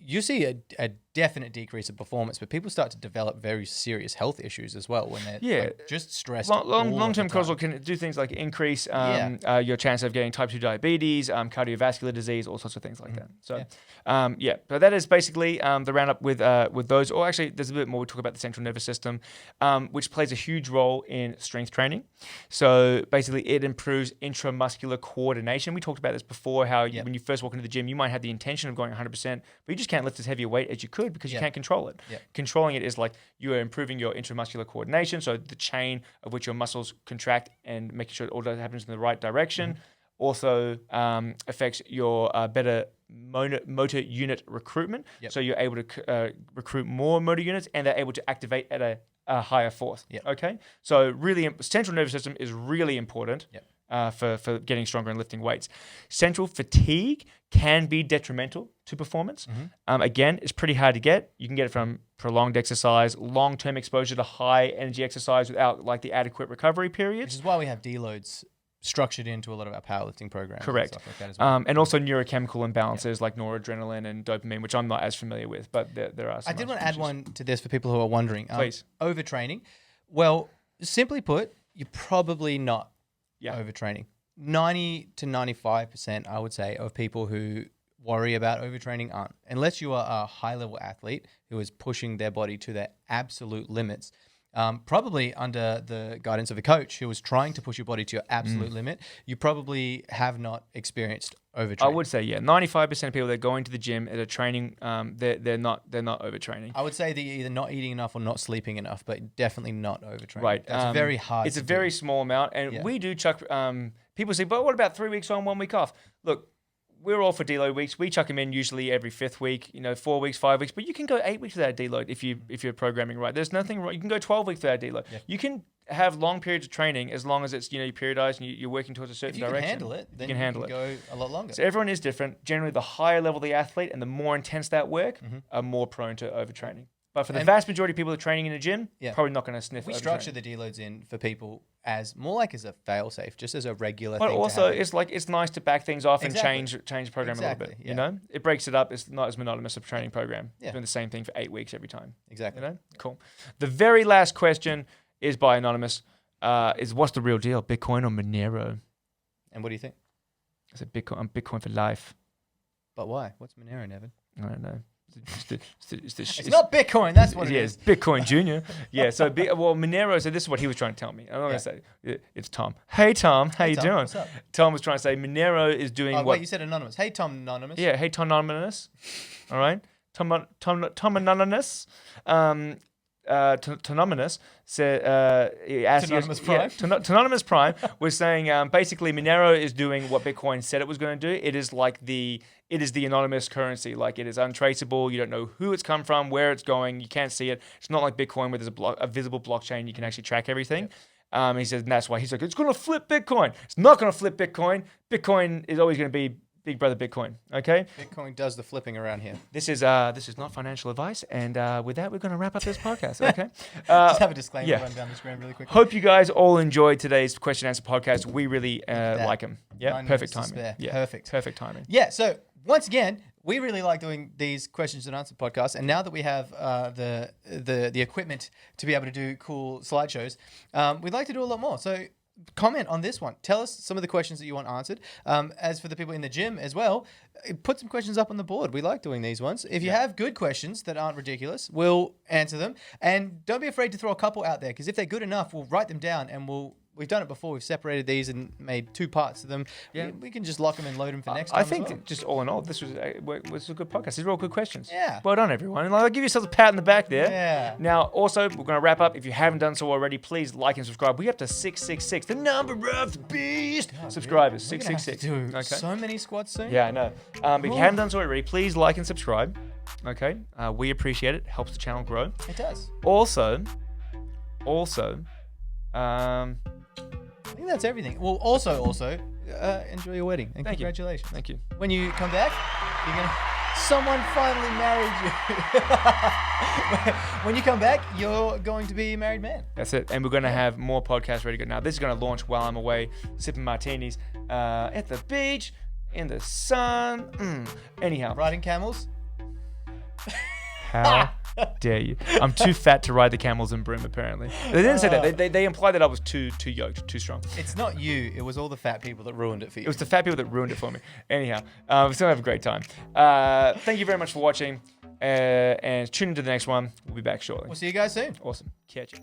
You see a definite decrease of performance, but people start to develop very serious health issues as well when they're like, just stressed. Long-term cortisol can do things like increase your chance of getting type 2 diabetes, cardiovascular disease, all sorts of things like that. So, but that is basically the roundup with those. Or actually, there's a bit more. We talk about the central nervous system, which plays a huge role in strength training. So basically, it improves intramuscular coordination. We talked about this before, how when you first walk into the gym, you might have the intention of going 100%, but you just can't lift as heavy a weight as you could because you can't control it. Controlling it is like you are improving your intramuscular coordination, so the chain of which your muscles contract and making sure all that happens in the right direction. Also affects your better motor unit recruitment. So you're able to recruit more motor units and they're able to activate at a higher force. Okay? So really, central nervous system is really important. For getting stronger and lifting weights. Central fatigue can be detrimental to performance. Again, it's pretty hard to get. You can get it from prolonged exercise, long-term exposure to high energy exercise without like the adequate recovery periods. Which is why we have deloads structured into a lot of our powerlifting programs. Correct. And stuff like that as well. And also neurochemical imbalances like noradrenaline and dopamine, which I'm not as familiar with, but there are some. I did want to add one to this for people who are wondering. Please. Overtraining. Well, simply put, you're probably not overtraining. 90 to 95%, I would say, of people who worry about overtraining aren't. Unless you are a high-level athlete who is pushing their body to their absolute limits, probably under the guidance of a coach who was trying to push your body to your absolute limit, you probably have not experienced overtraining. I would say, 95% of people that go into the gym that are training, they're not overtraining. I would say they're either not eating enough or not sleeping enough, but definitely not overtraining. Right. That's very hard. It's a very small amount, and we do chuck. People say, but what about 3 weeks on, 1 week off? Look, we're all for deload weeks. We chuck them in usually every 5th week, 4 weeks, 5 weeks, but you can go 8 weeks without deload if you're programming right. There's nothing wrong. You can go 12 weeks without deload. You can have long periods of training as long as it's you periodized and you're working towards a certain direction. If you can handle it, then you can go a lot longer. So everyone is different. Generally, the higher level the athlete and the more intense that work are more prone to overtraining. But for the vast majority of people that are training in a gym, probably not going to sniff. We structure the deloads in for people as more like as a fail-safe, just as a regular thing. But also, to it's nice to back things off and change the program a little bit. Yeah. It breaks it up. It's not as monotonous a training program. Doing the same thing for 8 weeks every time. Exactly. Cool. The very last question is by Anonymous. Is what's the real deal, Bitcoin or Monero? And what do you think? I said Bitcoin. I'm Bitcoin for life. But why? What's Monero, Nevin? I don't know. It's not Bitcoin. That's what it is. It's Bitcoin Junior. So Monero. So this is what he was trying to tell me. I'm not going to say it's Tom. Hey Tom, how you doing? What's up? Tom was trying to say Monero is doing what? Wait, you said anonymous. Hey Tom Anonymous. Yeah. Hey Tom Anonymous. All right. Tom Anonymous. Tononymous said, Tononymous Prime? Tononymous Prime was saying basically Monero is doing what Bitcoin said it was going to do. It is the anonymous currency. Like it is untraceable. You don't know who it's come from, where it's going. You can't see it. It's not like Bitcoin where there's a visible blockchain. You can actually track everything. Yep. He says, and that's why he's like, it's going to flip Bitcoin. It's not going to flip Bitcoin. Bitcoin is always going to be Big Brother Bitcoin. Okay. Bitcoin does the flipping around here. This is not financial advice. And with that, we're going to wrap up this podcast. Okay. Just have a disclaimer run down the screen really quickly. Hope you guys all enjoyed today's question and answer podcast. We really like them. Yeah. Perfect timing. Yeah. Perfect timing. Yeah. So once again, we really like doing these questions and answer podcasts, and now that we have the equipment to be able to do cool slideshows, we'd like to do a lot more. So comment on this one. Tell us some of the questions that you want answered. As for the people in the gym as well, put some questions up on the board. We like doing these ones. If you have good questions that aren't ridiculous, we'll answer them, and don't be afraid to throw a couple out there, because if they're good enough, we'll write them down and we've done it before. We've separated these and made 2 parts of them. Yeah. We can just lock them and load them for next time. I think just all in all, this was a good podcast. These were all good questions. Yeah. Well done, everyone. And I'll give yourselves a pat in the back there. Yeah. Now, also, we're going to wrap up. If you haven't done so already, please like and subscribe. We're up to 666, the number of the beast. Subscribers, 666. Do so many squats soon. Yeah, I know. If you haven't done so already, please like and subscribe. Okay. We appreciate it. Helps the channel grow. It does. Also, I think that's everything. Well, also, enjoy your wedding and congratulations. Thank you. When you come back, you're gonna. Someone finally married you. When you come back, you're going to be a married man. That's it. And we're going to have more podcasts ready to go. Now, this is going to launch while I'm away, sipping martinis at the beach, in the sun. Anyhow. Riding camels? How dare you? I'm too fat to ride the camels in Broome, apparently. They didn't say that. They implied that I was too yoked, too strong. It's not you. It was all the fat people that ruined it for you. It was the fat people that ruined it for me. Anyhow, we're still have a great time. Thank you very much for watching. And tune into the next one. We'll be back shortly. We'll see you guys soon. Awesome. Catch you.